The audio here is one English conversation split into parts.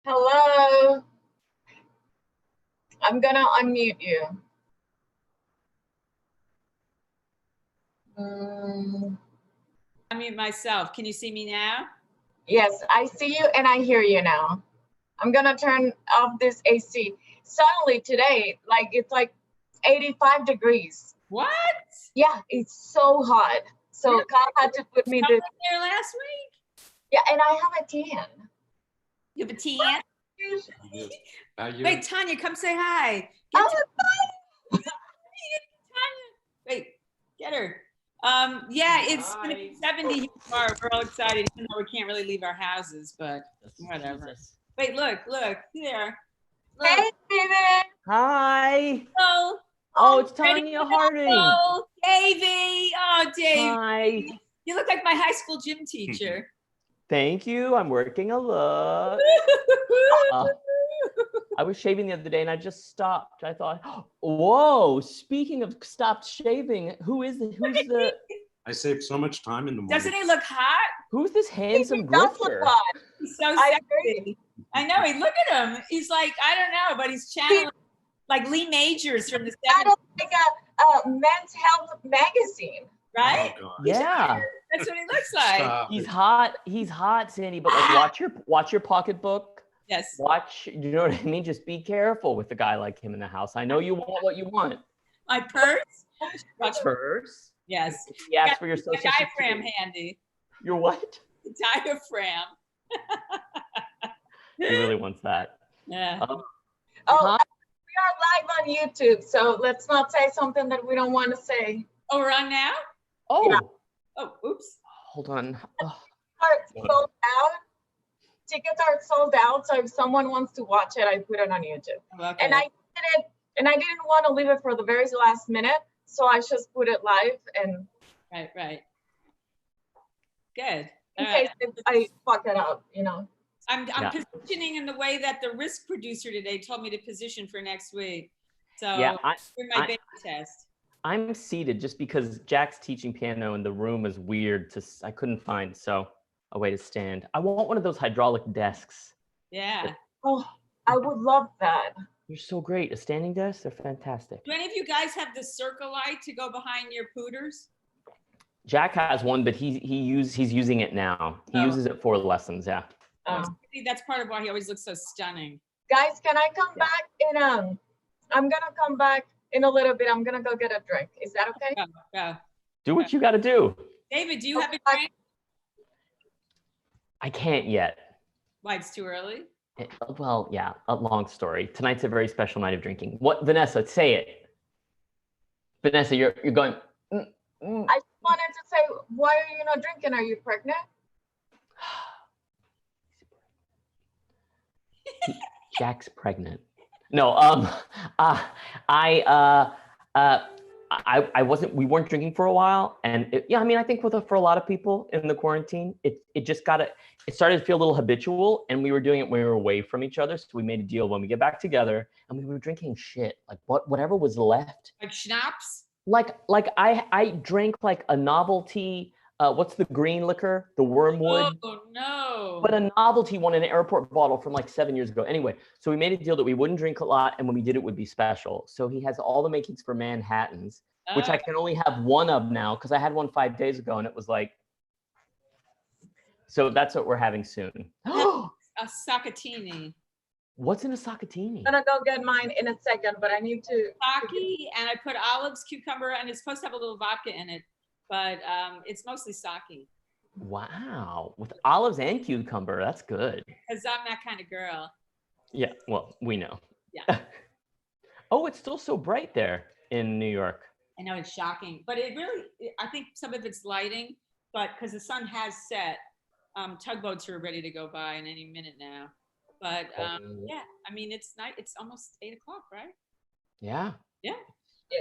Hello. I'm gonna unmute you. Unmute myself. Can you see me now? Yes, I see you and I hear you now. I'm gonna turn off this AC. Suddenly today, it's like 85 degrees. What? Yeah, it's so hot. So Really? Kyle had to put me there last week. Yeah, and I have a tan. You have a tan? Wait, Tanya, come say hi. Tanya. Wait, get her. Yeah, it's gonna be 70 here tomorrow. We're all excited, even though we can't really leave our houses, but whatever. Jesus. Wait, look there. Look. Hey, David. Hi. Hello. Oh, it's Tanya Harding. Oh, Davey. Oh, Davey. Hi. You look like my high school gym teacher. Thank you. I'm working a lot. I was shaving the other day and I just stopped. I thought, whoa, speaking of stopped shaving, who's the I saved so much time in the morning. Doesn't he look hot? Who's this handsome grifter? He's so sexy. I know. Look at him. He's like, I don't know, but he's channeling like Lee Majors from the 70s. Like a men's health magazine. Right? Oh, God. Yeah. That's what he looks like. Stop He's it. hot. He's hot, Sandy. But like, watch your pocketbook. Yes. You know what I mean? Just be careful with a guy like him in the house. I know you want what you want. My purse. Watch purse. Yes. He asked for your social diaphragm security. handy. Your what? The diaphragm. He really wants that. Yeah. We are live on YouTube, so let's not say something that we don't want to say. Oh, we're on now? Oh. Yeah. Oh, oops. Hold on. Oh. Sold out. Tickets are sold out, so if someone wants to watch it, I put it on YouTube. Okay. And I did it, and I didn't want to leave it for the very last minute, so I just put it live and. Right. Good. In case I fuck it up, you know. I'm positioning in the way that the risk producer today told me to position for next week. So yeah, for my beta test. I'm seated just because Jack's teaching piano and the room is weird. I couldn't find a way to stand. I want one of those hydraulic desks. Yeah. Oh, I would love that. You're so great. A standing desk, they're fantastic. Do any of you guys have the circle light to go behind your pooters? Jack has one, but he's using it now. He uses it for lessons. Yeah. That's part of why he always looks so stunning. Guys, can I come back in I'm gonna come back in a little bit. I'm gonna go get a drink. Is that okay? Go. Do what you gotta do. David, do you have a drink? I can't yet. Why, it's too early? Well, yeah, a long story. Tonight's a very special night of drinking. What, Vanessa, say it. Vanessa, you're going. I just wanted to say, why are you not drinking? Are you pregnant? Jack's pregnant. No, I wasn't. We weren't drinking for a while, and I think for a lot of people in the quarantine, it started to feel a little habitual, and we were doing it when we were away from each other. So we made a deal when we get back together, and we were drinking shit, like whatever was left. Like schnapps. Like I drank like a novelty. What's the green liquor? The Wormwood. Oh no! But a novelty one in an airport bottle from like 7 years ago. Anyway, so we made a deal that we wouldn't drink a lot, and when we did, it would be special. So he has all the makings for Manhattans, which I can only have one of now because I had one 5 days ago, and it was like. So that's what we're having soon. A Sacatini. What's in a Sacatini? I'm gonna go get mine in a second, but I need to. Sake, and I put olives, cucumber, and it's supposed to have a little vodka in it. But it's mostly sake. Wow, with olives and cucumber, that's good. Because I'm that kind of girl. Yeah, well, we know. Yeah. Oh, it's still so bright there in New York. I know, it's shocking. But I think some of it's lighting, but because the sun has set, tugboats are ready to go by in any minute now. But yeah, I mean, it's night. It's almost 8 o'clock, right? Yeah. Yeah.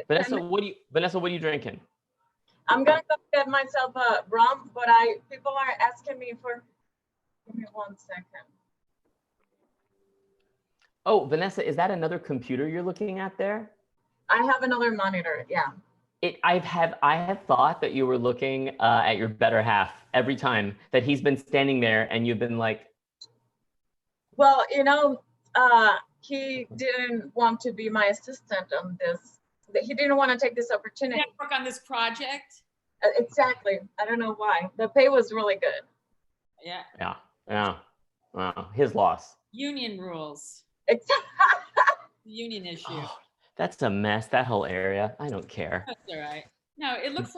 Vanessa, what are you drinking? I'm gonna go get myself a rum, but people are asking me for. Give me 1 second. Oh, Vanessa, is that another computer you're looking at there? I have another monitor. Yeah. I have thought that you were looking at your better half every time that he's been standing there, and you've been like, Well, he didn't want to be my assistant on this. He didn't want to take this opportunity. You work on this project. Exactly. I don't know why. The pay was really good. Yeah. Wow. His loss. Union rules. Union issue. Oh, that's a mess. That whole area. I don't care. That's all right. No, it looks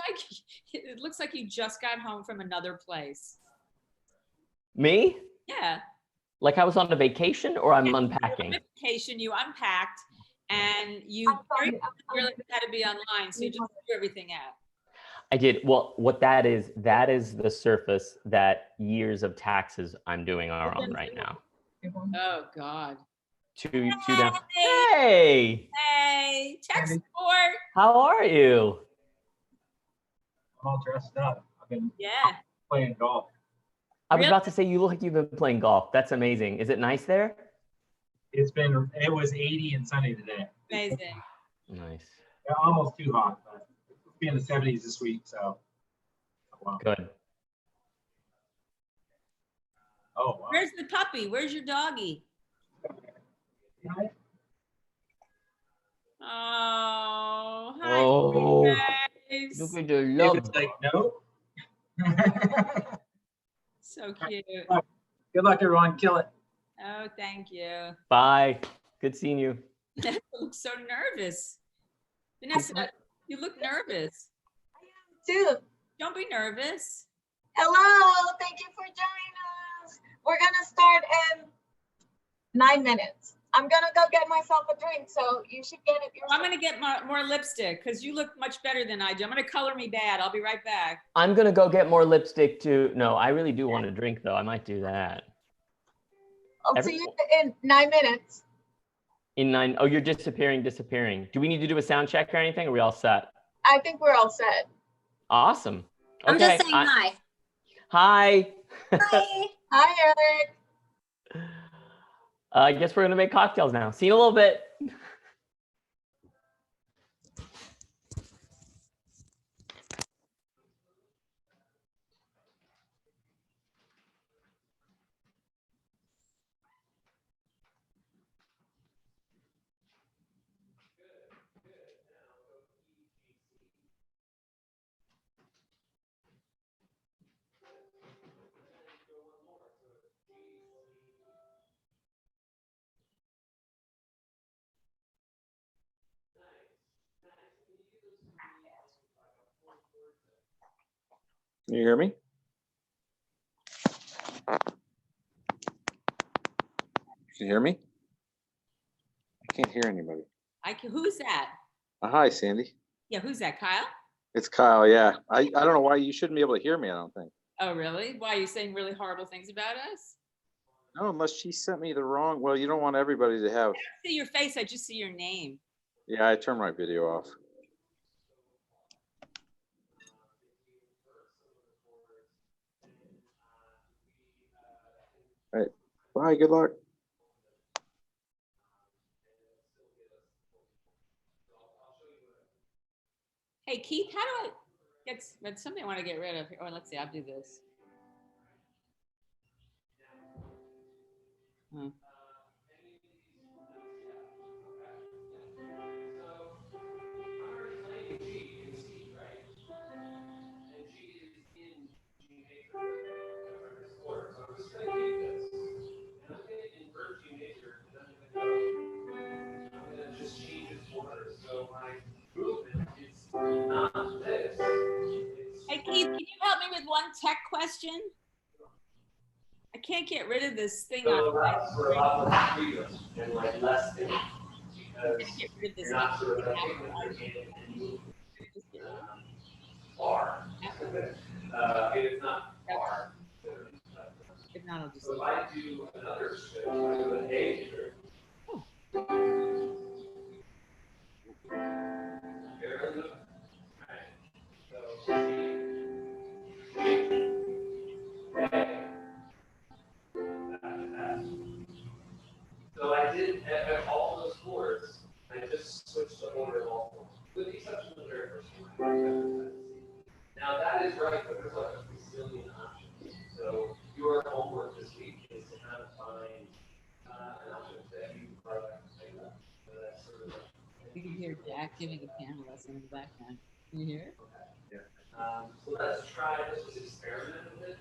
like you just got home from another place. Me? Yeah. Like I was on a vacation, or I'm unpacking? On vacation, you unpacked, and you very clearly had to be online, so you just threw everything out. I did. Well, what that is the surface that years of taxes I'm doing are on right now. Oh God. Two down. Hey. Hey, tech support. How are you? I'm all dressed up. I've been playing golf. I was about to say, you look like you've been playing golf. That's amazing. Is it nice there? It was 80 and sunny today. Amazing. Nice. Almost too hot, but it'll be in the 70s this week, so. Wow. Good. Oh, wow. Where's the puppy? Where's your doggy? Hi. Oh, hi. Oh, Guys. look at the It love. was like, no. So cute. Good luck, everyone. Kill it. Oh, thank you. Bye. Good seeing you. You look so nervous. Vanessa, you look nervous. Too. Don't be nervous. Hello. Thank you for joining us. We're going to start in 9 minutes. I'm going to go get myself a drink, so you should get it yourself. I'm going to get more lipstick because you look much better than I do. I'm going to color me bad. I'll be right back. I'm going to go get more lipstick too. No, I really do want a drink though. I might do that. I'll see you in 9 minutes. In 9. Oh, you're disappearing. Do we need to do a sound check or anything? Are we all set? I think we're all set. Awesome. Okay. I'm just saying hi. Hi. Hi. Hi, Eric. I guess we're going to make cocktails now. See you in a little bit. Can you hear me? Can you hear me? I can't hear anybody. Who's that? Hi, Sandy. Yeah, who's that? Kyle? It's Kyle, yeah. I don't know why you shouldn't be able to hear me, I don't think. Oh, really? Why are you saying really horrible things about us? No, unless she sent me the wrong, well, you don't want everybody to have. I don't see your face, I just see your name. Yeah, I turned my video off. All right, bye, good luck. Hey, Keith, how do I get, that's something I want to get rid of. Oh, let's see, I'll do this. Hmm. Hey, Keith, can you help me with one tech question? I can't get rid of this thing on my screen. And like less than, I can't get rid of this. far. It's not far. If not, I'll just. So if I do another switch, I do an A trip. So I did at all those chords, I just switched the order of all four, with the exception of the very first one. Now that is right, but there's like a bazillion options. So your homework this week is to kind of find giving a piano lesson in the background. Can you hear it? So let's try this experiment with it.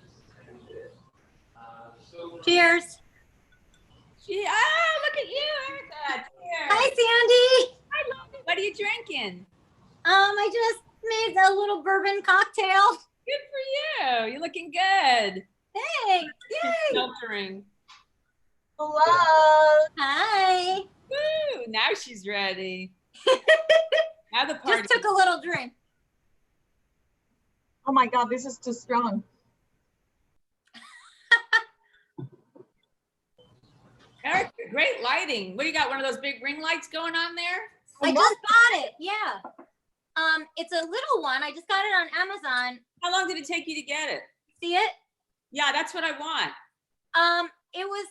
Cheers. Look at you, Erica. Cheers. Hi, Sandy. I love it. What are you drinking? I just made a little bourbon cocktail. Good for you. You're looking good. Thanks. Yay. Filtering. Hello. Hi. Woo. Now she's ready. Now the party. Just took a little drink. Oh my God, this is too strong. Erica, great lighting. What do you got? One of those big ring lights going on there? I just bought it. Yeah. It's a little one. I just got it on Amazon. How long did it take you to get it? See it? Yeah, that's what I want. It was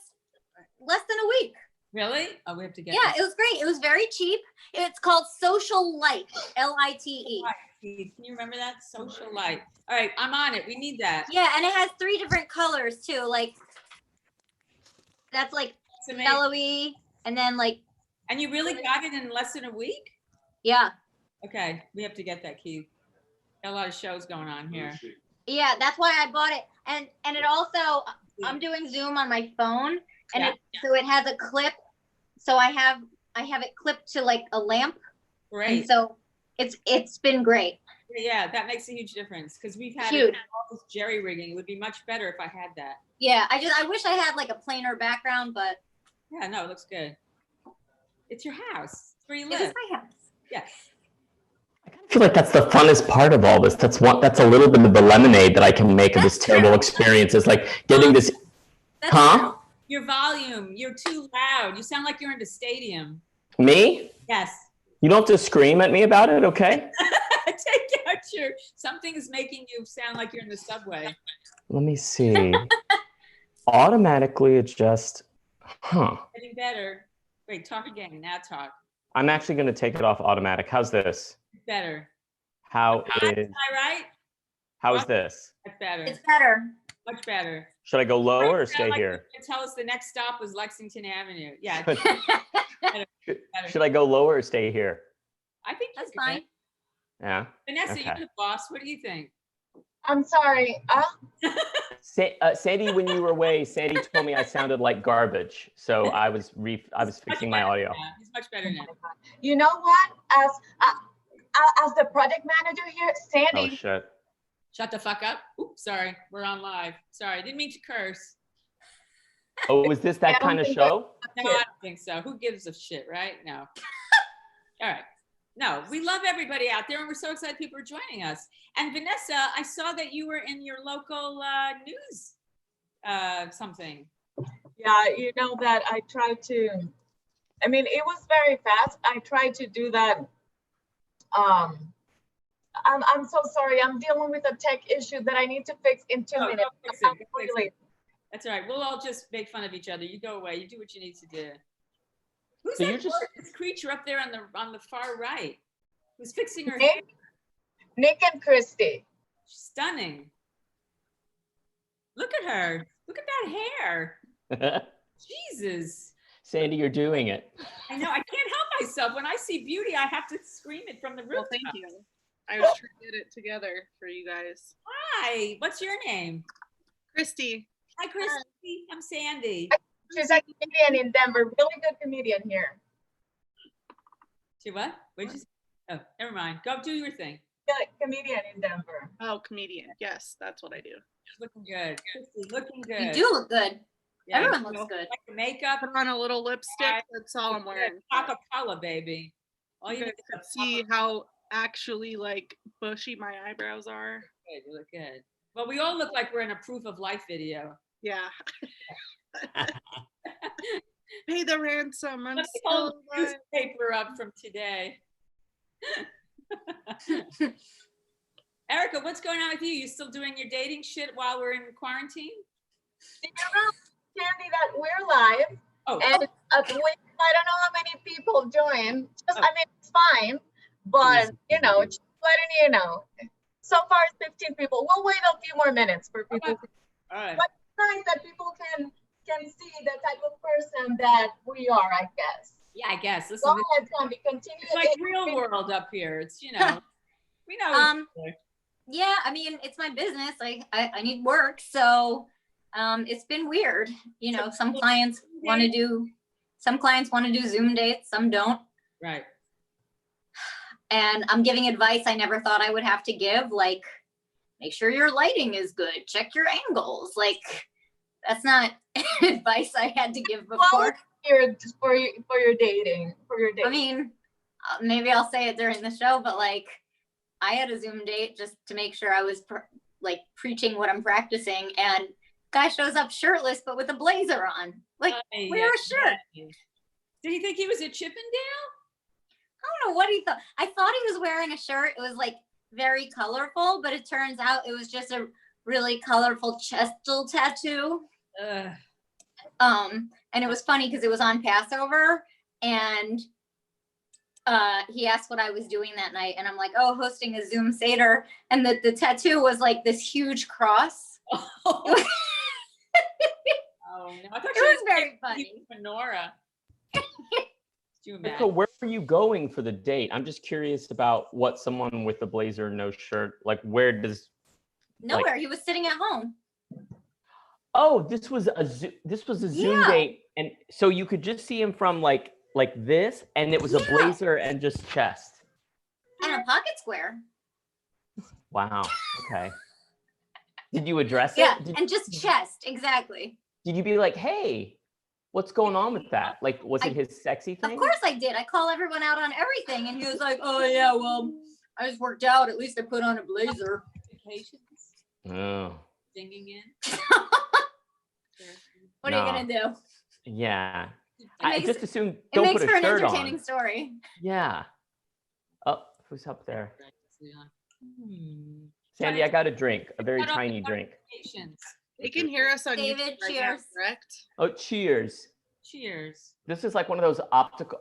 less than a week. Really? Oh, we have to get Yeah, it was great. It was very cheap. It's called Social Light, L-I-T-E. Can you remember that? Social light. All right, I'm on it. We need that. Yeah, and it has 3 different colors too. Like that's like It's amazing. yellowy, and then like And you really got it in less than a week? yeah. Okay, we have to get that, Keith. Got a lot of shows going on here. Yeah, that's why I bought it. And it also, I'm doing Zoom on my phone, and Yeah. so it has a clip. So I have it clipped to like a lamp, Great. and so it's been great. Yeah, that makes a huge difference because we've had Huge. all this jerry rigging. It would be much better if I had that. Yeah, I wish I had like a plainer background, but Yeah, no, it looks good. It's your house. It's where you it is live. my house. Yes. I feel like that's the funnest part of all this. That's a little bit of the lemonade that I can make of this terrible experience. Is like getting this, That's huh? Your volume, you're too loud. You sound like you're in the stadium. Me? Yes. You don't have to scream at me about it, okay? Take out something is making you sound like you're in the subway. Let me see. Automatically adjust. Getting better. Wait, talk again. Now talk. I'm actually going to take it off automatic. How's this? Better. How is Am I right? how is this? That's better. It's better. Much better. Should I go lower or Sound stay like here? you can tell us the next stop was Lexington Avenue. Yeah. Should I go lower or stay here? I think That's you're good. fine. Yeah. Vanessa, Okay. you're the boss. What do you think? I'm sorry. Sandy, when you were away, Sandy told me I sounded like garbage, so I was fixing my audio. Yeah, he's much better now. You know what? As the project manager here, Oh Sandy, shit. Shut the fuck up. Oops, sorry. We're on live. Sorry, I didn't mean to curse. Oh, is this that kind of show? No, I don't think so. Who gives a shit, right? No. All right. No, we love everybody out there, and we're so excited people are joining us. And Vanessa, I saw that you were in your local news something. yeah, you know that I tried to, I mean, it was very fast. I tried to do that. I'm so sorry. I'm dealing with a tech issue that I need to fix in 2 No, minutes. go fix it, I'm go fix really- it. That's all right. We'll all just make fun of each other. You go away. You do what you need to do. Who's So that you're just- gorgeous creature up there on the far right? Who's fixing her hair? Nick and Christy. Stunning. Look at her. Look at that hair. Jesus. Sandy, you're doing it. I know. I can't help myself. When I see beauty, I have to scream it from the roof. Well, thank you. I was trying to get it together for you guys. Hi. What's your name? Christy. Hi, Christy. I'm Sandy. She's a comedian in Denver, really good comedian here. She what? What'd you say? Oh, never mind. Go do your thing. Yeah, comedian in Denver. Oh, comedian. Yes, that's what I do. Looking good. Christy, looking good. You do look good. Yeah, Everyone you looks know, good. Like the makeup. Put on a little lipstick. That's all I'm wearing. Pop of color, baby. All You you guys need is can a see pop of how actually like bushy my eyebrows are. good. You look good. Well, we all look like we're in a proof of life video. Yeah. Pay the ransom. I'm Let's still hold the alive. newspaper up from today. Erica, what's going on with you? You still doing your dating shit while we're in quarantine? Did you know, Sandy, that we're live? Oh, And I don't know how many people join. Just, I mean, it's fine, but you know, just letting you know. So far, it's 15 people. We'll wait a few more minutes for people. okay. All right. But it's nice that people can see the type of person that we are, I guess. Yeah, I guess. Go Listen, ahead, Sandy, continue. it's like real world up here. It's, we know. each other. Yeah, I mean, it's my business. I need work, so it's been weird. You know, some clients want to do Zoom dates, some don't. Right. And I'm giving advice I never thought I would have to give, like make sure your lighting is good, check your angles. Like that's not advice I had to give before. For your dating. I mean, maybe I'll say it during the show, but like I had a Zoom date just to make sure I was preaching what I'm practicing, and guy shows up shirtless but with a blazer on. Like, wear a shirt. Did he think he was a Chippendale? I don't know what he thought. I thought he was wearing a shirt. It was like very colorful, but it turns out it was just a really colorful chestal tattoo. And it was funny because it was on Passover, and he asked what I was doing that night, and I'm like, oh, hosting a Zoom Seder, and the tattoo was like this huge cross. Oh, no. I thought It was very funny. Menorah. So where are you going for the date? I'm just curious about what someone with a blazer, no shirt, like where does? Nowhere. Like, he was sitting at home. oh, this was a Zoom date, and so you could just see him from like this, and it was a blazer and just chest. And a pocket square. Wow. Okay. Did you address it? Yeah, and just chest, exactly. Did you be like, hey, what's going on with that? Like, was it his sexy thing? Of course I did. I call everyone out on everything, and he was like, oh yeah, well, I just worked out. At least I put on a blazer. Oh. Singing in. What are you gonna do? Yeah. I just assume It don't makes put a for an shirt entertaining on. story. Yeah. Oh, who's up there? Hmm. Sandy, I got a drink, a very tiny drink. They can hear us on David, YouTube right now, cheers. correct? Oh, cheers. Cheers. This is like one of those optical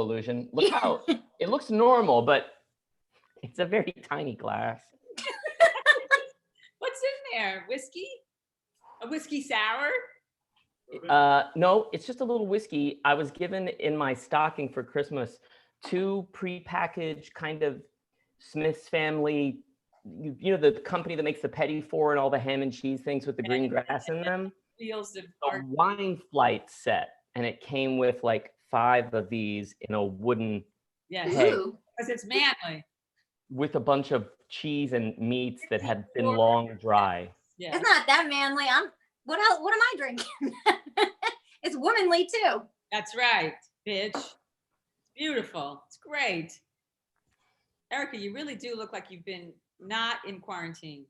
illusion. Look how it looks normal, but it's a very tiny glass. What's in there? Whiskey? A whiskey sour? No, it's just a little whiskey. I was given in my stocking for Christmas 2 prepackaged kind of Smith's Family, you know, the company that makes the petit four and all the ham and cheese things with the green grass in them. Feels of A wine flight set, and it came with like 5 of these in a wooden yes, keg because it's manly. with a bunch of cheese and meats that had been long dry. Yeah. It's not that manly. What else? What am I drinking? It's womanly too. That's right, bitch. It's beautiful. It's great. Erica, you really do look like you've been not in quarantine.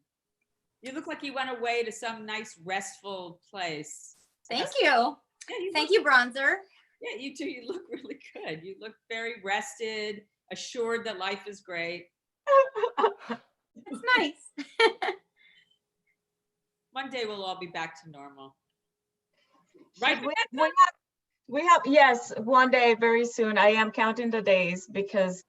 You look like you went away to some nice restful place. Thank you. Yeah, Thank you, bronzer. Yeah, you do. You look really good. You look very rested, assured that life is great. It's nice. One day we'll all be back to normal. Right? We have, yes, one day very soon. I am counting the days because,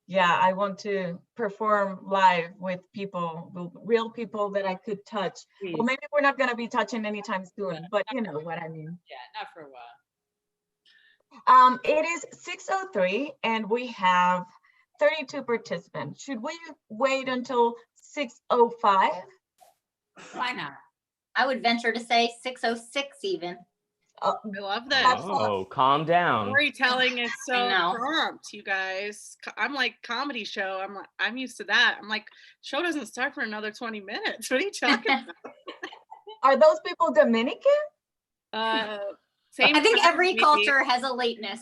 yeah, I want to perform live with people, real people that I could touch. Please. Well, maybe we're not going to be touching anytime soon, but you know what I mean. Yeah, not for a while. It is 6:03 and we have 32 participants. Should we wait until 6:05? Why not? I would venture to say 6:06 even. I love that. Oh, calm down. Storytelling is I so know. prompt, you guys. I'm like comedy show. I'm used to that. I'm like, show doesn't start for another 20 minutes. What are you talking about? Are those people Dominican? Same I think time, every maybe. culture has a lateness.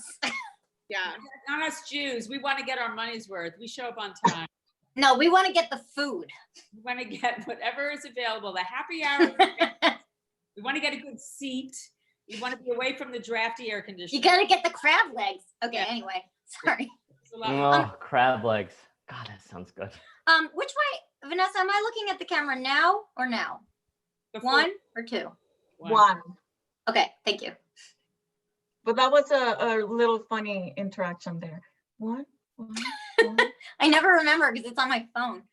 Yeah. Not us Jews. We want to get our money's worth. We show up on time. No, we want to get the food. We want to get whatever is available. The happy hour. We want to get a good seat. We want to be away from the drafty air conditioning. You got to get the crab legs. Okay, Yeah. Anyway, sorry. It's a lot. Oh, crab legs. God, that sounds good. Which way, Vanessa, am I looking at the camera now or now? Before- 1 or 2? One. Okay, thank you. But that was a little funny interaction there. One. I never remember because it's on my phone.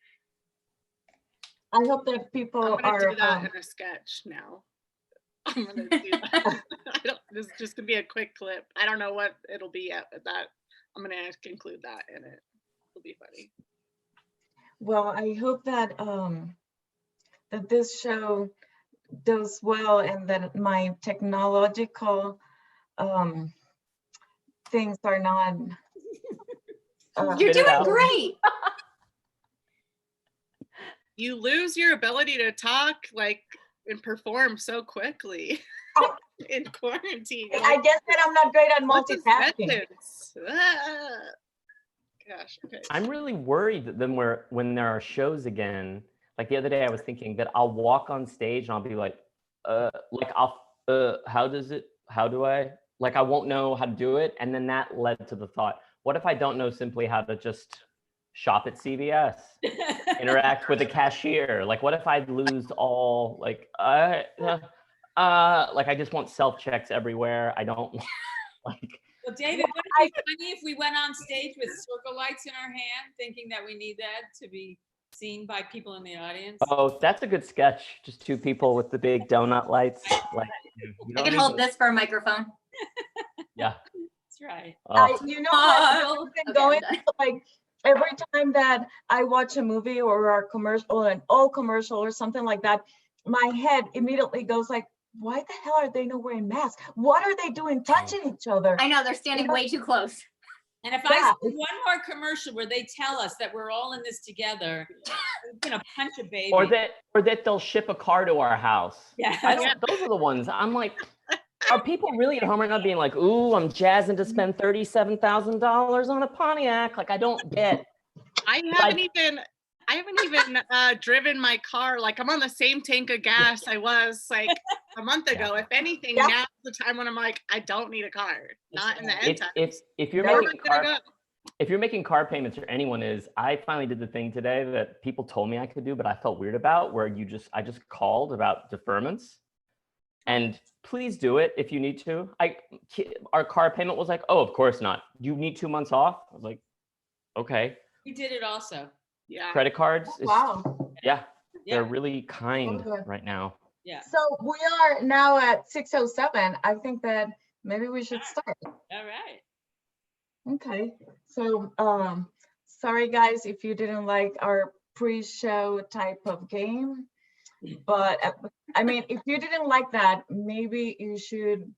I hope that people I'm gonna are. do that in a sketch now. I'm gonna do that. This is just gonna be a quick clip. I don't know what it'll be at, but that I'm gonna include that in it. It'll be funny. Well, I hope that that this show does well and that my technological things are not. You're Spit it doing out. great. You lose your ability to talk like and perform so quickly in quarantine. I guess that I'm not great at What's a multitasking. sentence? Ah. Gosh, okay. I'm really worried that then when there are shows again, like the other day I was thinking that I'll walk on stage and I'll be like how do I, like I won't know how to do it. And then that led to the thought, what if I don't know simply how to just shop at CVS, interact with a cashier? Like what if I lose all, like I just want self-checks everywhere. I don't like. Well, David, would it be funny if we went on stage with circle lights in our hand, thinking that we need that to be seen by people in the audience? Oh, that's a good sketch. Just two people with the big donut lights. Like, you I don't can hold this for a microphone. Yeah. That's right. You know what? I've been going like every time that I watch a movie or a commercial, an old commercial or something like that, my head immediately goes like, why the hell are they not wearing masks? What are they doing touching each other? I know, they're standing way too close. And if I see one more commercial where they tell us that we're all in this together, I'm gonna punch a baby. Or that they'll ship a car to our house. Yeah. Those are the ones. I'm like, are people really at home right now being like, ooh, I'm jazzing to spend $37,000 on a Pontiac? Like, I don't get. I haven't even driven my car. Like I'm on the same tank of gas I was like a month ago. If anything, now's the time when I'm like, I don't need a car. Not in the end time. If you're making car payments, or anyone is, I finally did the thing today that people told me I could do, but I felt weird about, where I just called about deferments. And please do it if you need to. Our car payment was like, oh, of course not. You need 2 months off? I was like, okay. We did it also. Yeah. Credit cards. Wow. Yeah. They're really kind right now. Yeah. So we are now at 6:07. I think that maybe we should start. All right. Okay. So sorry guys if you didn't like our pre-show type of game, but I mean, if you didn't like that, maybe you should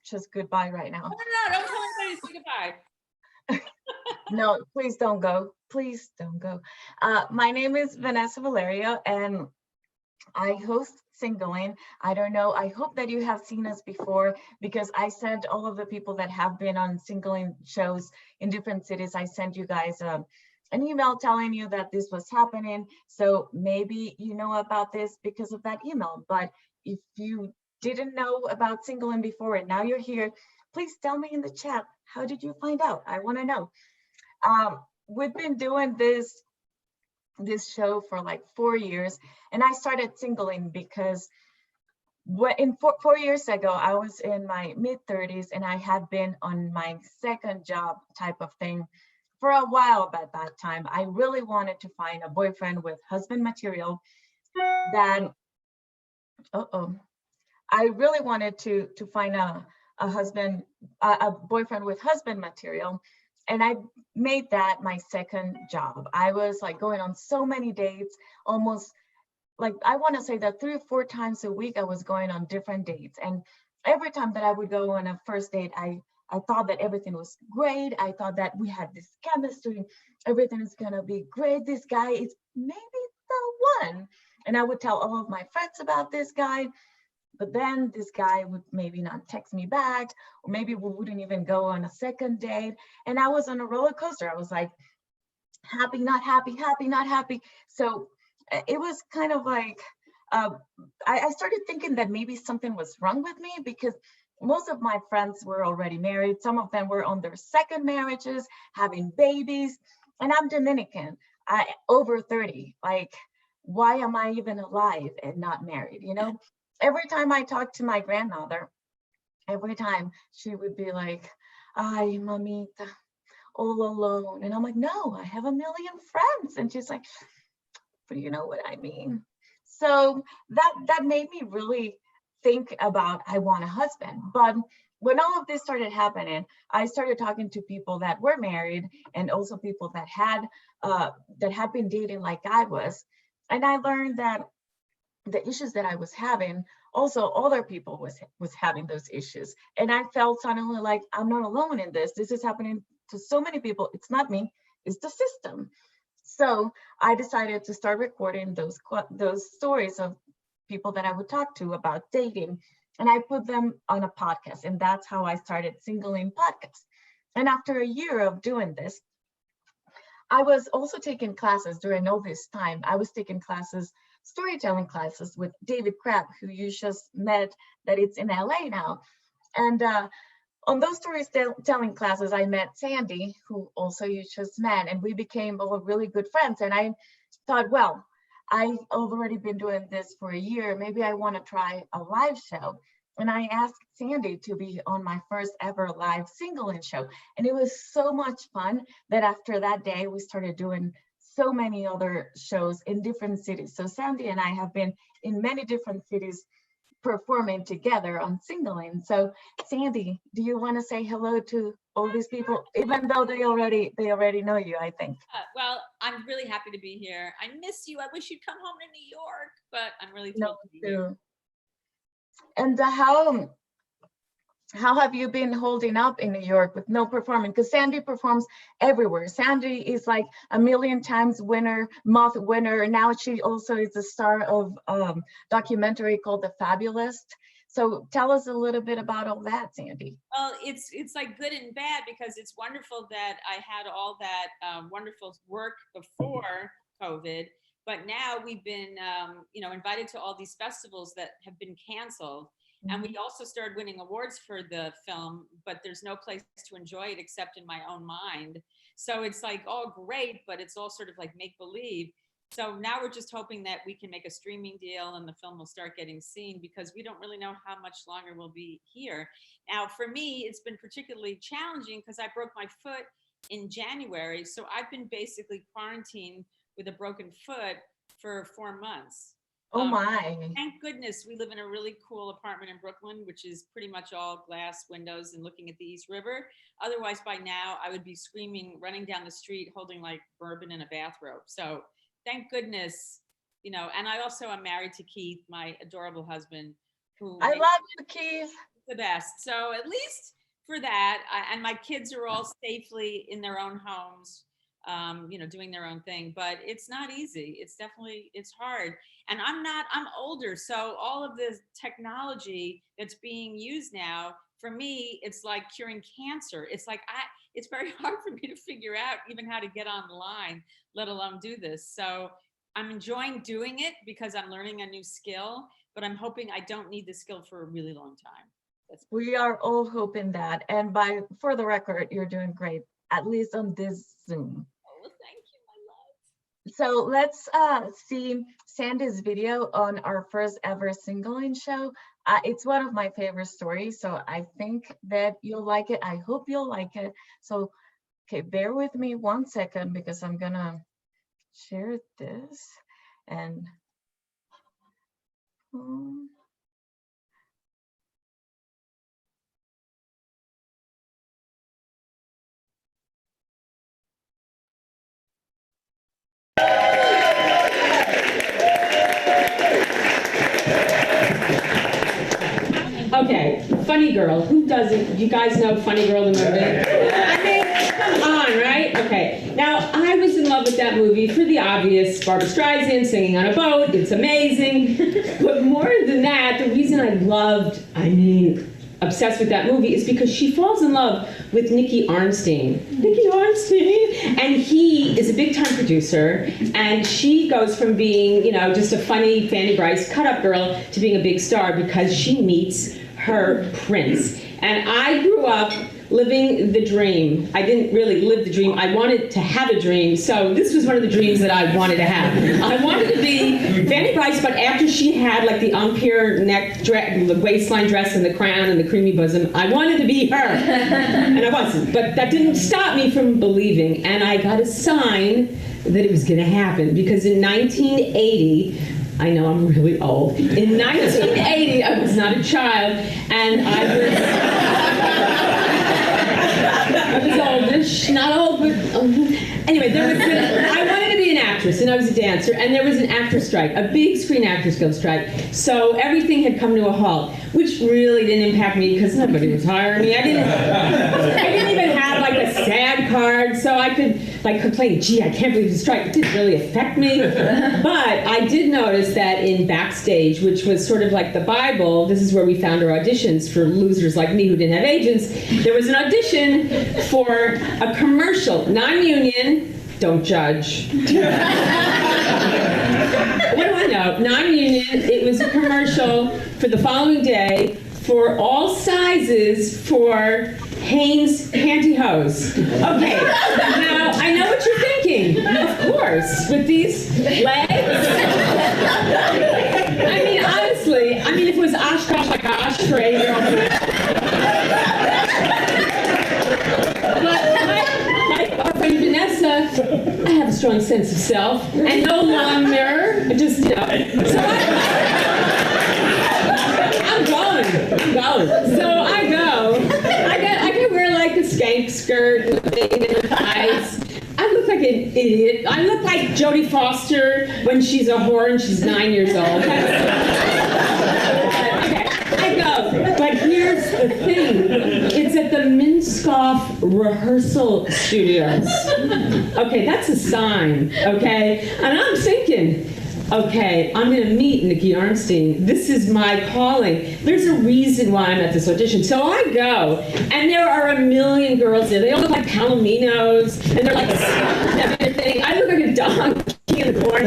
just goodbye right now. No, don't tell anybody to say goodbye. No, please don't go. Please don't go. My name is Vanessa Valerio and I host Singleling. I don't know. I hope that you have seen us before, because I sent all of the people that have been on Singleling shows in different cities, I sent you guys an email telling you that this was happening. So maybe you know about this because of that email. But if you didn't know about Singleling before and now you're here, please tell me in the chat, how did you find out? I want to know. We've been doing this show for like 4 years, and I started Singleling because four years ago I was in my mid-30s and I had been on my second job type of thing for a while. At that time I really wanted to find a boyfriend with husband material. I really wanted to find a boyfriend with husband material, and I made that my second job. I was like going on so many dates, almost like, I want to say that 3 or 4 times a week I was going on different dates. And every time that I would go on a first date, I thought that everything was great. I thought that we had this chemistry, everything is gonna be great. This guy is maybe the one. And I would tell all of my friends about this guy. But then this guy would maybe not text me back, or maybe we wouldn't even go on a second date. And I was on a roller coaster. I was like, happy, not happy, happy, not happy. So it was kind of like, I started thinking that maybe something was wrong with me, because most of my friends were already married. Some of them were on their second marriages, having babies. And I'm Dominican, over 30. Like, why am I even alive and not married, you know? Every time I talked to my grandmother, every time she would be like, ay, mamita, all alone. And I'm like, no, I have a million friends. And she's like, but you know what I mean? So that made me really think about I want a husband. But when all of this started happening, I started talking to people that were married and also people that had been dating like I was. And I learned that the issues that I was having, also other people was having those issues. And I felt suddenly like I'm not alone in this. This is happening to so many people. It's not me, it's the system. So I decided to start recording those stories of people that I would talk to about dating, and I put them on a podcast, and that's how I started Singleling podcast. And after a year of doing this, I was also taking classes during all this time. I was taking classes, storytelling classes with David Crabb, who you just met, that it's in LA now. And on those storytelling classes, I met Sandy, who also you just met, and we became all really good friends. And I thought, well, I've already been doing this for a year. Maybe I want to try a live show. And I asked Sandy to be on my first ever live Singleling show. And it was so much fun that after that day, we started doing so many other shows in different cities. So Sandy and I have been in many different cities performing together on Singleling. So Sandy, do you want to say hello to all these people, even though they already know you, I think? Well, I'm really happy to be here. I miss you. I wish you'd come home to New York, but I'm really thrilled to be here. And how have you been holding up in New York with no performing? Because Sandy performs everywhere. Sandy is like a million times Moth winner. Now she also is the star of a documentary called The Fabulist. So tell us a little bit about all that, Sandy. Well, it's like good and bad, because it's wonderful that I had all that wonderful work before COVID, but now we've been invited to all these festivals that have been canceled. And we also started winning awards for the film, but there's no place to enjoy it except in my own mind. So it's like, oh, great, but it's all sort of like make believe. So now we're just hoping that we can make a streaming deal and the film will start getting seen, because we don't really know how much longer we'll be here. Now, for me, it's been particularly challenging because I broke my foot in January. So I've been basically quarantined with a broken foot for 4 months. Oh my. Thank goodness we live in a really cool apartment in Brooklyn, which is pretty much all glass windows and looking at the East River. Otherwise, by now, I would be screaming, running down the street, holding like bourbon in a bathrobe. So thank goodness, and I also am married to Keith, my adorable husband, who I love you, Keith. The best. So at least for that, and my kids are all safely in their own homes, doing their own thing, but it's not easy. It's hard. And I'm older. So all of the technology that's being used now, for me, it's like curing cancer. It's like, it's very hard for me to figure out even how to get online, let alone do this. So I'm enjoying doing it because I'm learning a new skill, but I'm hoping I don't need the skill for a really long time. We are all hoping that. And for the record, you're doing great, at least on this Zoom. Oh, thank you, my love. So let's see Sandy's video on our first ever Singleling show. It's one of my favorite stories, so I think that you'll like it. I hope you'll like it. So, okay, bear with me 1 second because I'm gonna share this and Okay, Funny Girl. Who doesn't? You guys know Funny Girl, the movie? I mean, come on, right? Okay. Now, I was in love with that movie for the obvious. Barbra Streisand singing on a boat. It's amazing. But more than that, the reason obsessed with that movie is because she falls in love with Nicky Arnstein. And he is a big-time producer, and she goes from being, just a funny Fanny Bryce cut-up girl to being a big star because she meets her prince. And I grew up living the dream. I didn't really live the dream. I wanted to have a dream, so this was one of the dreams that I wanted to have. I wanted to be Fanny Bryce, but after she had like the empire neck dress, the waistline dress and the crown and the creamy bosom, I wanted to be her. And I wasn't, but that didn't stop me from believing. And I got a sign that it was gonna happen, because in 1980, I know I'm really old. In 1980, I was not a child, and I was oldish, not old, but anyway, I wanted to be an actress, and I was a dancer, and there was an actor strike, a big Screen Actors Guild strike. So everything had come to a halt, which really didn't impact me because nobody was hiring me. I didn't even have like a SAG card, so I could like complain, gee, I can't believe the strike. It didn't really affect me. But I did notice that in Backstage, which was sort of like the Bible, this is where we found our auditions for losers like me who didn't have agents, there was an audition for a commercial, non-union, don't judge. What do I know? Non-union, it was a commercial for the following day for all sizes for Hanes pantyhose. Okay, now I know what you're thinking. Of course, with these legs. I mean, honestly, if it was Oshkosh like Osh for 8-year-old. But like our friend Vanessa, I have a strong sense of self and no long mirror. Just, so I'm going. So I go. I can wear like a skank skirt and thighs. I look like an idiot. I look like Jodie Foster when she's a whore and she's 9 years old. I go. But here's the thing. It's at the Minskoff Rehearsal Studios. Okay, that's a sign, okay? And I'm thinking, okay, I'm going to meet Nikki Arnstein. This is my calling. There's a reason why I'm at this audition. So I go, and there are a million girls there. They all look like palominos, and they're like everything. I look like a donkey in the corner. I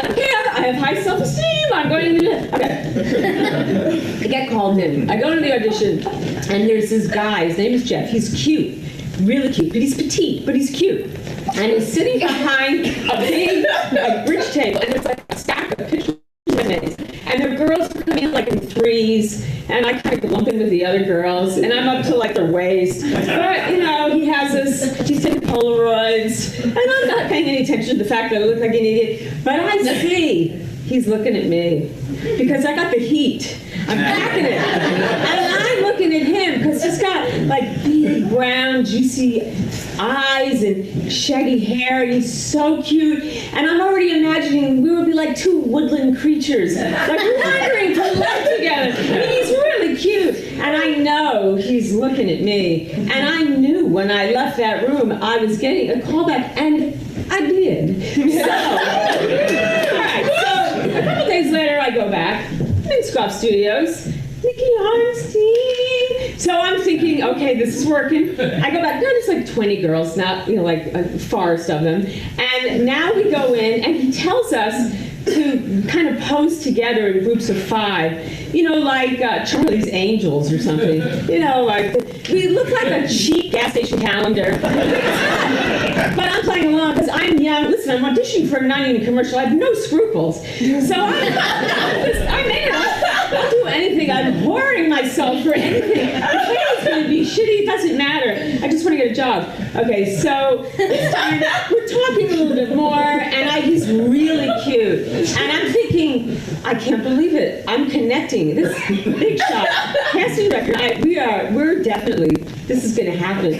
don't care. I have high self-esteem. I'm going to okay. I get called in. I go to the audition, and there's this guy. His name is Jeff. He's cute, really cute, but he's petite, but he's cute. And he's sitting behind a big bridge table, and there's like a stack of pictures of him. And the girls are coming in like in threes, and I kind of lump in with the other girls, and I'm up to like their waist. But, he has this, he's taking Polaroids, and I'm not paying any attention to the fact that I look like an idiot. But I see he's looking at me, because I got the heat. I'm packing it. And I'm looking at him, because he's got like big, brown, juicy eyes and shaggy hair, and he's so cute. And I'm already imagining we would be like two woodland creatures, like wandering to life together. He's really cute. And I know he's looking at me. And I knew when I left that room, I was getting a call back, and I did. So, all right, so a couple days later, I go back. Minskoff Studios, Nikki Arnstein. So I'm thinking, okay, this is working. I go back, there's like 20 girls, not, like a forest of them. And now we go in, and he tells us to kind of pose together in groups of 5, like Charlie's Angels or something. Like, we look like a cheap gas station calendar. But I'm playing along because I'm young. Listen, I'm auditioning for a non-union commercial. I have no scruples. So I'll do anything. I'm whoring myself for anything. The play's going to be shitty. It doesn't matter. I just want to get a job. Okay, so this time we're talking a little bit more, and he's really cute. And I'm thinking, I can't believe it. I'm connecting. This big shot. Casting record. We're definitely, this is going to happen.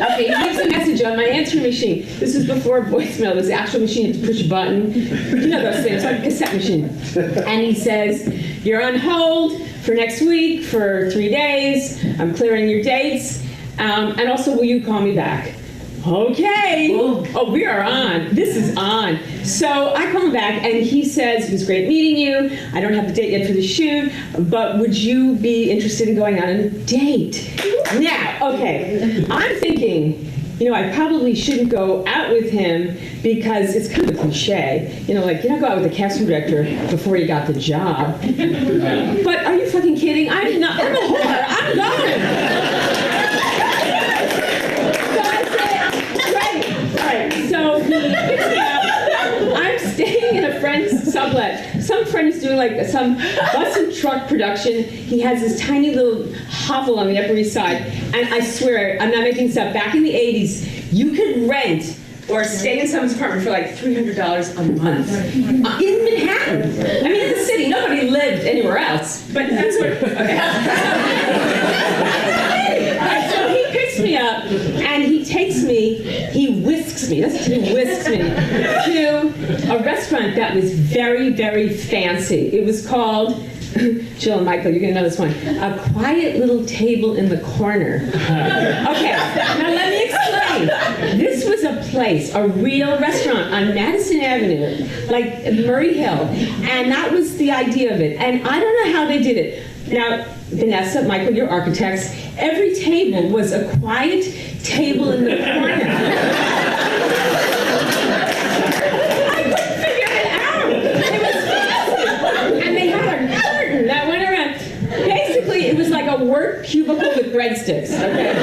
Okay, he leaves a message on my answering machine. This is before voicemail. This actual machine, you have to push a button. Those things, like a cassette machine. And he says, you're on hold for next week for 3 days. I'm clearing your dates. And also, will you call me back? Okay. Oh, we are on. This is on. So I call him back, and he says, it was great meeting you. I don't have the date yet for the shoot, but would you be interested in going on a date? Now, okay, I'm thinking, I probably shouldn't go out with him because it's kind of a cliche. Like, you don't go out with the casting director before you got the job. But are you fucking kidding? I'm not. I'm a whore. I'm going. So he picks me up. I'm staying in a friend's sublet. Some friend is doing like some bus and truck production. He has this tiny little hovel on the Upper East Side. And I swear, I'm not making this up. Back in the 80s, you could rent or stay in someone's apartment for like $300 a month in Manhattan. I mean, in the city, nobody lived anywhere else, but that's what, okay. So he picks me up and he takes me, he whisks me, that's what he whisks me, to a restaurant that was very, very fancy. It was called, Jill and Michael, you're gonna know this one, A Quiet Little Table in the Corner. Okay, now let me explain. This was a place, a real restaurant on Madison Avenue, like Murray Hill, and that was the idea of it. And I don't know how they did it. Now, Vanessa, Michael, you're architects, every table was a quiet table in the corner. I couldn't figure it out. It was fancy. And they had a curtain that went around. Basically, it was like a work cubicle with breadsticks, okay?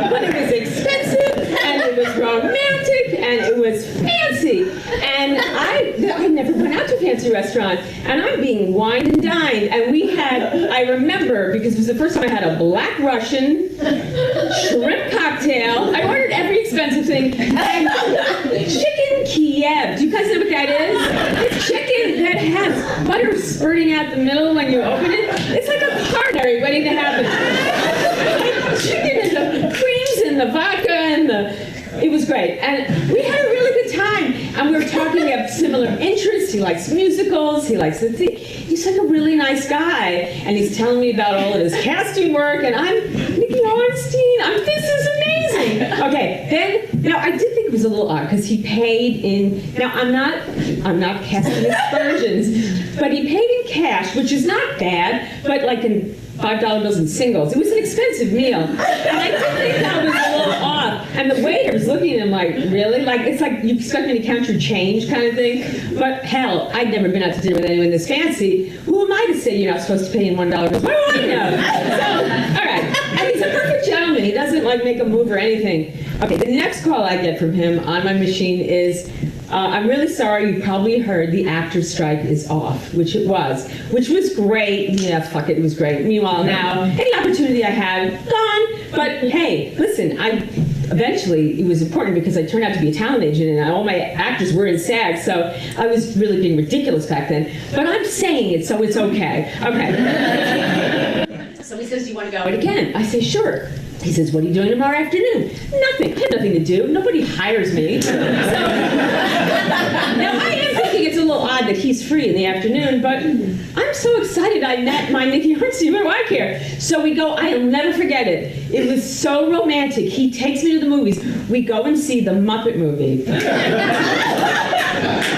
But it was expensive, and it was romantic, and it was fancy. And I never went out to a fancy restaurant, and I'm being wined and dined. And we had, I remember, because it was the first time I had a Black Russian shrimp cocktail. I ordered every expensive thing. And chicken Kiev. Do you guys know what that is? It's chicken that has butter spurting out the middle when you open it. It's like a coronary waiting to happen. Chicken and the creams and the vodka and it was great. And we had a really good time. And we were talking about similar interests. He likes musicals. He likes the theater. He's like a really nice guy. And he's telling me about all of his casting work. And I'm Nikki Arnstein. This is amazing. Okay, then, now I did think it was a little odd because he paid in, now I'm not casting aspersions, but he paid in cash, which is not bad, but like in $5 bills and singles. It was an expensive meal. And I did think that was a little off. And the waiter was looking at him like, really? Like, it's like you expect me to count your change kind of thing. But hell, I'd never been out to dinner with anyone this fancy. Who am I to say you're not supposed to pay in $1 bills? What do I know? So, all right. And he's a perfect gentleman. He doesn't like make a move or anything. Okay, the next call I get from him on my machine is, I'm really sorry, you probably heard the actors' strike is off, which it was, which was great. Yeah, fuck it, it was great. Meanwhile, now, any opportunity I had, gone. But hey, listen, eventually, it was important because I turned out to be a talent agent and all my actors were in SAG, so I was really being ridiculous back then. But I'm saying it, so it's okay. Okay. So he says, do you want to go? And again, I say, sure. He says, what are you doing tomorrow afternoon? Nothing. I have nothing to do. Nobody hires me. So, now I am thinking it's a little odd that he's free in the afternoon, but I'm so excited I met my Nikki Arnstein. What do I care? So we go, I'll never forget it. It was so romantic. He takes me to the movies. We go and see the Muppet movie. I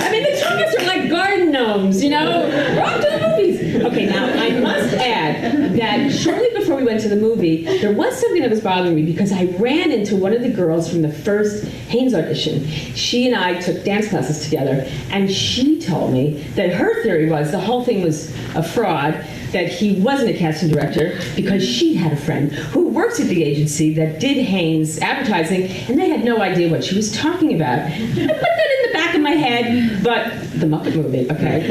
mean, the two of us are like garden gnomes, you know? We're off to the movies. Okay, now, I must add that shortly before we went to the movie, there was something that was bothering me because I ran into one of the girls from the first Haynes audition. She and I took dance classes together, and she told me that her theory was the whole thing was a fraud, that he wasn't a casting director because she had a friend who works at the agency that did Haynes advertising, and they had no idea what she was talking about. I put that in the back of my head, but the Muppet movie, okay?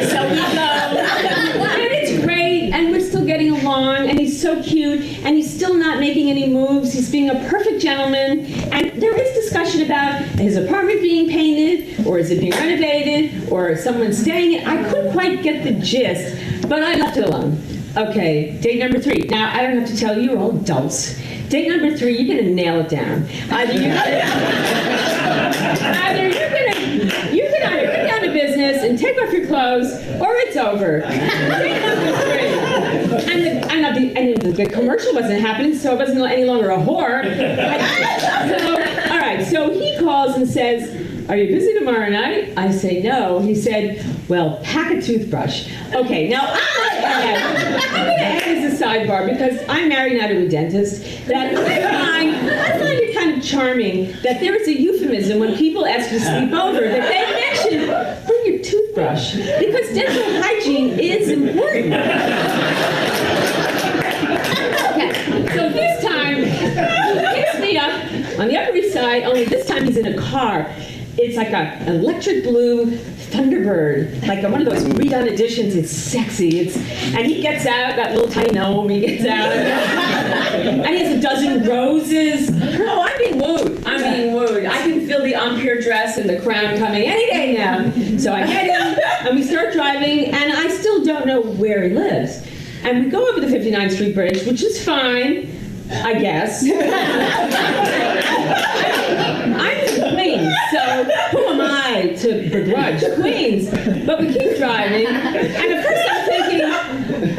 So we go, and it's great, and we're still getting along, and he's so cute, and he's still not making any moves. He's being a perfect gentleman, and there is discussion about his apartment being painted, or is it being renovated, or someone staying in. I couldn't quite get the gist, but I left it alone. Okay, date number 3. Now, I don't have to tell you, you're all adults. Date number 3, you're gonna nail it down. Either you're gonna get down to business and take off your clothes, or it's over. Date number 3. And the commercial wasn't happening, so it wasn't any longer a whore. So, all right, so he calls and says, are you busy tomorrow night? I say no. He said, well, pack a toothbrush. Okay, now I'm going to add as a sidebar, because I'm married now to a dentist, that I find it kind of charming that there is a euphemism when people ask you to sleep over, that they mention, bring your toothbrush, because dental hygiene is important. Okay, so this time, he picks me up on the Upper East Side, only this time he's in a car. It's like an electric blue Thunderbird, like one of those redone editions. It's sexy. And he gets out, that little tiny gnome, he gets out. And he has a dozen roses. Oh, I'm being wooed. I'm being wooed. your dress and the crown coming any day now. So I get him, and we start driving, and I still don't know where he lives. And we go over the 59th Street Bridge, which is fine, I guess. I'm from Queens, so who am I to begrudge Queens? But we keep driving, and at first I'm thinking,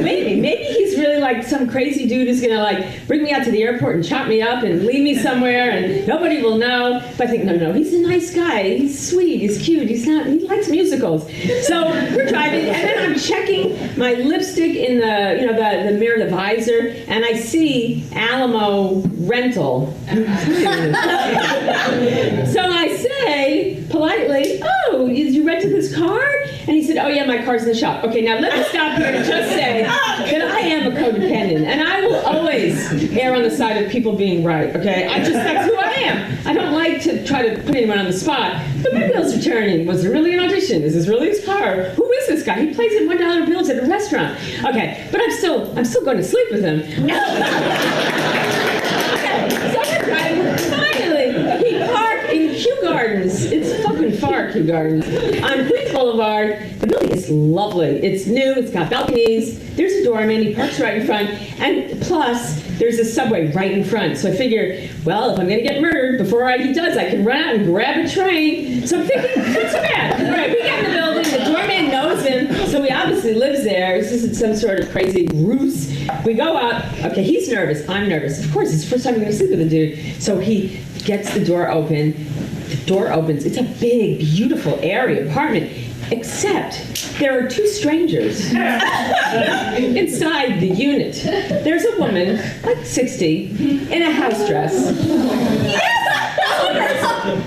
maybe he's really like some crazy dude who's gonna like bring me out to the airport and chop me up and leave me somewhere and nobody will know. But I think, no, he's a nice guy. He's sweet. He's cute. He likes musicals. So we're driving, and then I'm checking my lipstick in the the mirror, the visor, and I see Alamo Rental. So I say politely, "Oh, you rented this car?" And he said, "Oh yeah, my car's in the shop." Okay, now let me stop here and just say that I am a codependent, and I will always err on the side of people being right. Okay, that's who I am. I don't like to try to put anyone on the spot. But my bill's returning. Was there really an audition? Is this really his car? Who is this guy? He plays in $1 bills at a restaurant. Okay, but I'm still going to sleep with him. Finally, he parked in Kew Gardens. It's fucking far, Kew Gardens. On Queens Boulevard. The building is lovely. It's new. It's got balconies. There's a doorman. He parks right in front. And plus, there's a subway right in front. So I figure, well, if I'm going to get murdered before he does, I can run out and grab a train. So I'm thinking, not so bad. All right, we get in the building. The doorman knows him. So he obviously lives there. This isn't some sort of crazy ruse. We go out. Okay, he's nervous. I'm nervous. Of course, it's the first time I'm going to sleep with a dude. So he gets the door open. The door opens. It's a big, beautiful area apartment. Except there are two strangers inside the unit. There's a woman, like 60, in a house dress. And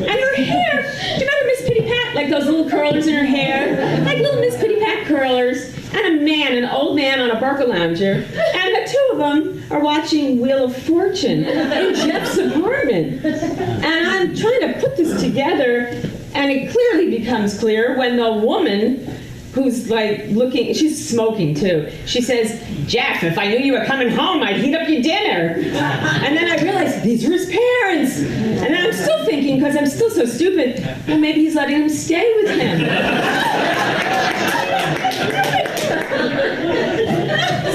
her hair, do you remember Miss Pitty Pat? Like those little curlers in her hair? Like little Miss Pitty Pat curlers. And a man, an old man on a Barca lounger. And the two of them are watching Wheel of Fortune in Jeff's apartment. And I'm trying to put this together, and it clearly becomes clear when the woman who's like looking, she's smoking too. She says, "Jeff, if I knew you were coming home, I'd heat up your dinner." And then I realized these were his parents. And then I'm still thinking, because I'm still so stupid, well, maybe he's letting them stay with him.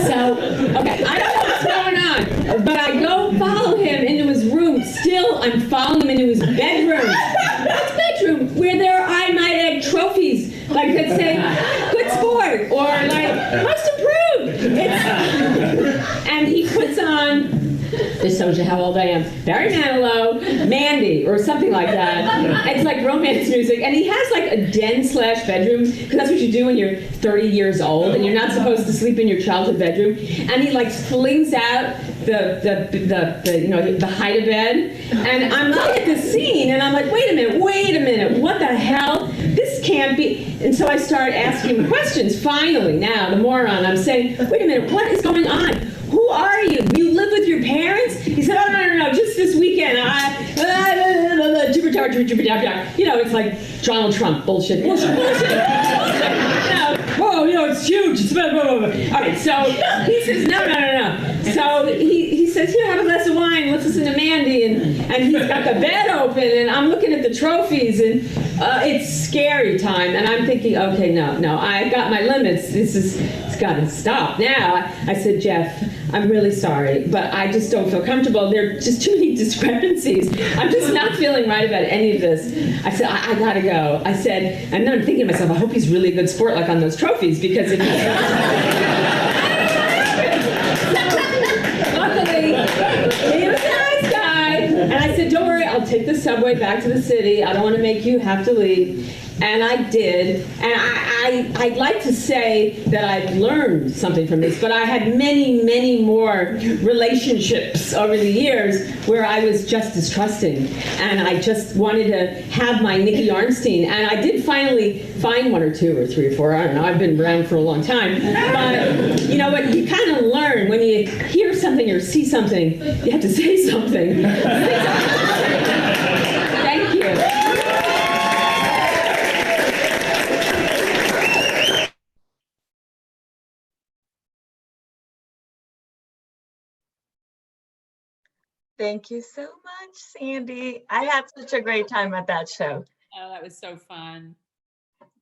So, okay, I don't know what's going on, but I go follow him into his room. Still, I'm following him into his bedroom. His bedroom, where there are, I might add, trophies, like that say, "Good sport," or like, "Most improved." And he puts on, this shows you how old I am, Barry Manilow, Mandy, or something like that. It's like romance music. And he has like a den/bedroom, because that's what you do when you're 30 years old and you're not supposed to sleep in your childhood bedroom. And he like flings out the hide-a-bed. And I'm looking at this scene and I'm like, wait a minute, what the hell? This can't be. And so I start asking him questions. Finally, now, the moron, I'm saying, wait a minute, what is going on? Who are you? You live with your parents? He said, "Oh, no, just this weekend. You know, it's like Donald Trump bullshit. Whoa, it's huge. It's blah, blah, blah, blah." All right, so he says, no. So he says, "Here, have a glass of wine. Let's listen to Mandy." And he's got the bed open, and I'm looking at the trophies, and it's scary time. And I'm thinking, okay, no, I got my limits. It's got to stop now. I said, "Jeff, I'm really sorry, but I just don't feel comfortable. There are just too many discrepancies. I'm just not feeling right about any of this." I said, I gotta go. I said, and then I'm thinking to myself, I hope he's really a good sport, like on those trophies, because if he's... Luckily, he was a nice guy. And I said, "Don't worry, I'll take the subway back to the city. I don't want to make you have to leave." And I did, and I'd like to say that I've learned something from this, but I had many, many more relationships over the years where I was just as trusting, and I just wanted to have my Nikki Arnstein, and I did finally find one or two or three or four, I don't know, I've been around for a long time, but you know what, you kind of learn when you hear something or see something, you have to say something. Thank you. Thank you so much, Sandy. I had such a great time at that show. Oh, that was so fun.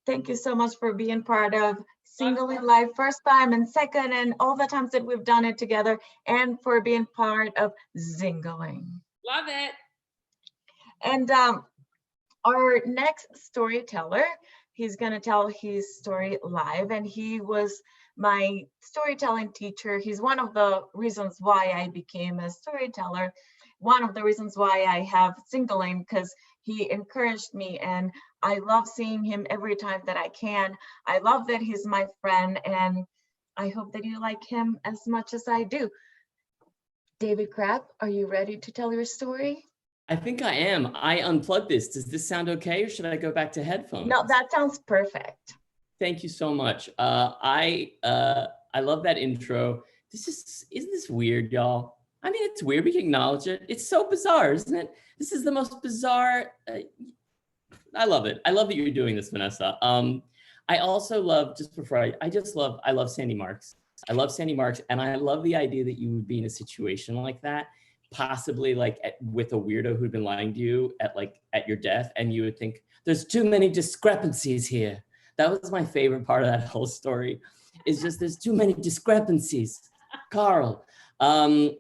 Thank you so much for being part of Singleling Live first time and second and all the times that we've done it together, and for being part of Singleling. Love it. And our next storyteller, he's going to tell his story live, and he was my storytelling teacher. He's one of the reasons why I became a storyteller, one of the reasons why I have Singleling, because he encouraged me, and I love seeing him every time that I can. I love that he's my friend, and I hope that you like him as much as I do. David Crabb, are you ready to tell your story? I think I am. I unplugged this. Does this sound okay, or should I go back to headphones? No, that sounds perfect. Thank you so much. I love that intro. Isn't this weird, y'all? I mean, it's weird. We can acknowledge it. It's so bizarre, isn't it? This is the most bizarre. I love it. I love that you're doing this, Vanessa. I also love, just before I love Sandy Marks. I love Sandy Marks, and I love the idea that you would be in a situation like that, possibly like with a weirdo who'd been lying to you at your death, and you would think there's too many discrepancies here. That was my favorite part of that whole story. Is just there's too many discrepancies, Carl. Okay,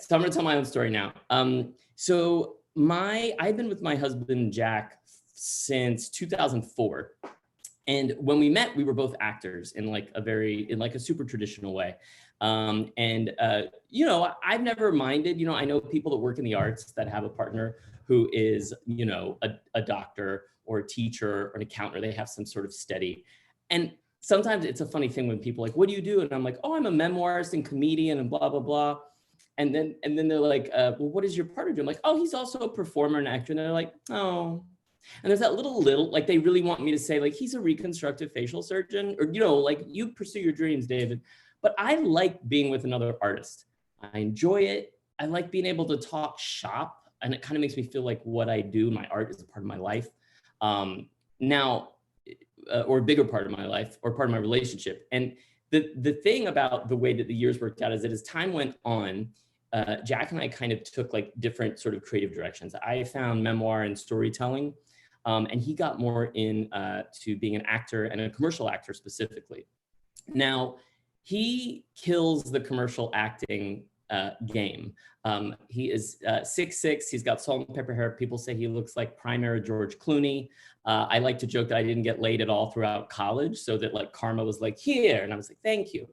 so I'm gonna tell my own story now. I've been with my husband Jack since 2004, and when we met, we were both actors in a super traditional way. You know, I've never minded. You know, I know people that work in the arts that have a partner who is, you know, a doctor or a teacher or an accountant, or they have some sort of steady. And sometimes it's a funny thing when people are like, what do you do? And I'm like, oh, I'm a memoirist and comedian and blah, blah, blah. And then they're like, well, what does your partner do? I'm like, oh, he's also a performer and actor. And they're like, oh. And there's that little, like, they really want me to say, like, he's a reconstructive facial surgeon, or, you know, like, you pursue your dreams, David. But I like being with another artist. I enjoy it. I like being able to talk shop, and it kind of makes me feel like what I do, my art, is a part of my life. Or a bigger part of my life, or part of my relationship. And the thing about the way that the years worked out is that as time went on, Jack and I kind of took like different sort of creative directions. I found memoir and storytelling, and he got more in to being an actor, and a commercial actor specifically. Now, he kills the commercial acting game. He is 6'6", he's got salt and pepper hair. People say he looks like prime-era George Clooney. I like to joke that I didn't get laid at all throughout college, so that like karma was like, here, and I was like, thank you.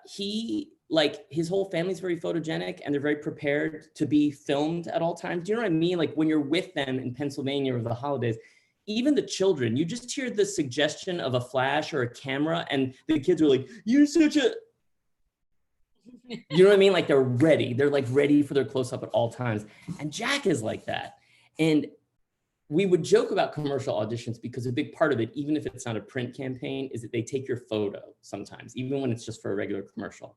He, like, his whole family's very photogenic, and they're very prepared to be filmed at all times. Do you know what I mean? Like, when you're with them in Pennsylvania over the holidays, even the children, you just hear the suggestion of a flash or a camera, and the kids are like, you're such a, you know what I mean? Like, they're ready. They're like ready for their close-up at all times. And Jack is like that. And we would joke about commercial auditions because a big part of it, even if it's not a print campaign, is that they take your photo sometimes, even when it's just for a regular commercial.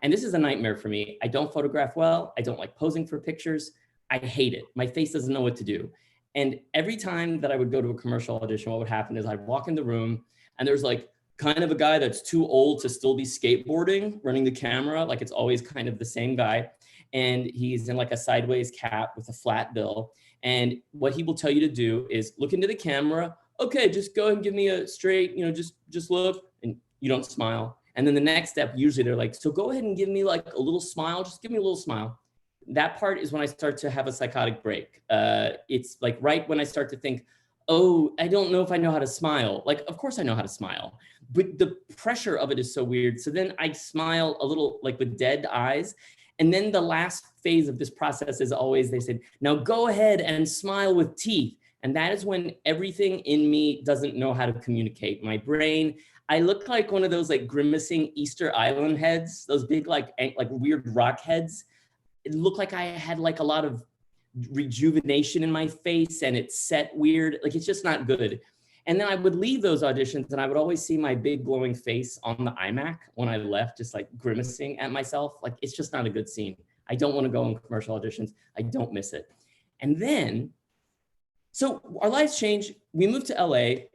And this is a nightmare for me. I don't photograph well. I don't like posing for pictures. I hate it. My face doesn't know what to do. And every time that I would go to a commercial audition, what would happen is I'd walk in the room, and there's like kind of a guy that's too old to still be skateboarding, running the camera. Like, it's always kind of the same guy. And he's in like a sideways cap with a flat bill. And what he will tell you to do is look into the camera. Okay, just go ahead and give me a straight, you know, just look, and you don't smile. And then the next step, usually they're like, so go ahead and give me like a little smile. Just give me a little smile. That part is when I start to have a psychotic break. It's like right when I start to think, oh, I don't know if I know how to smile. Like, of course I know how to smile, but the pressure of it is so weird. So then I smile a little, like with dead eyes. And then the last phase of this process is always, they said, now go ahead and smile with teeth. And that is when everything in me doesn't know how to communicate. My brain, I look like one of those like grimacing Easter Island heads, those big like weird rock heads. It looked like I had like a lot of rejuvenation in my face, and it's set weird. Like, it's just not good. And then I would leave those auditions, and I would always see my big glowing face on the iMac when I left, just like grimacing at myself. Like, it's just not a good scene. I don't want to go on commercial auditions. I don't miss it. And then, so our lives changed. We moved to LA,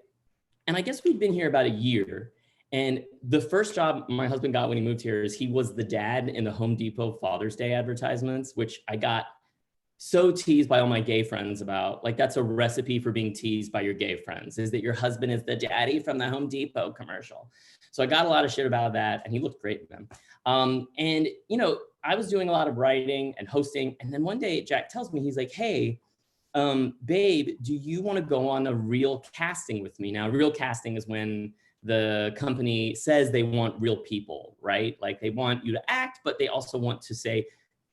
and I guess we'd been here about a year. And the first job my husband got when he moved here is he was the dad in the Home Depot Father's Day advertisements, which I got so teased by all my gay friends about. Like, that's a recipe for being teased by your gay friends, is that your husband is the daddy from the Home Depot commercial. So I got a lot of shit about that, and he looked great in them. And, you know, I was doing a lot of writing and hosting. And then one day Jack tells me, he's like, hey, babe, do you want to go on a reel casting with me? Now, real casting is when the company says they want real people, right? Like, they want you to act, but they also want to say,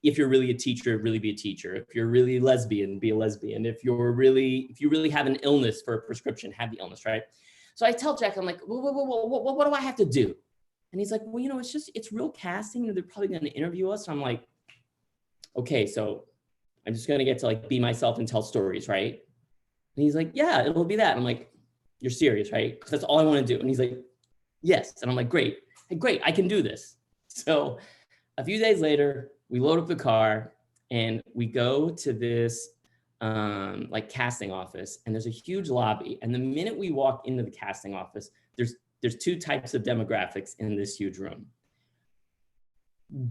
if you're really a teacher, really be a teacher. If you're really lesbian, be a lesbian. If you really have an illness for a prescription, have the illness, right? So I tell Jack, I'm like, what do I have to do? And he's like, well, you know, it's real casting. They're probably going to interview us. So I'm like, okay, so I'm just going to get to like be myself and tell stories, right? And he's like, yeah, it'll be that. I'm like, you're serious, right? Because that's all I want to do. And he's like, yes. And I'm like, great, I can do this. So a few days later, we load up the car and we go to this like casting office, and there's a huge lobby. And the minute we walk into the casting office, there's two types of demographics in this huge room.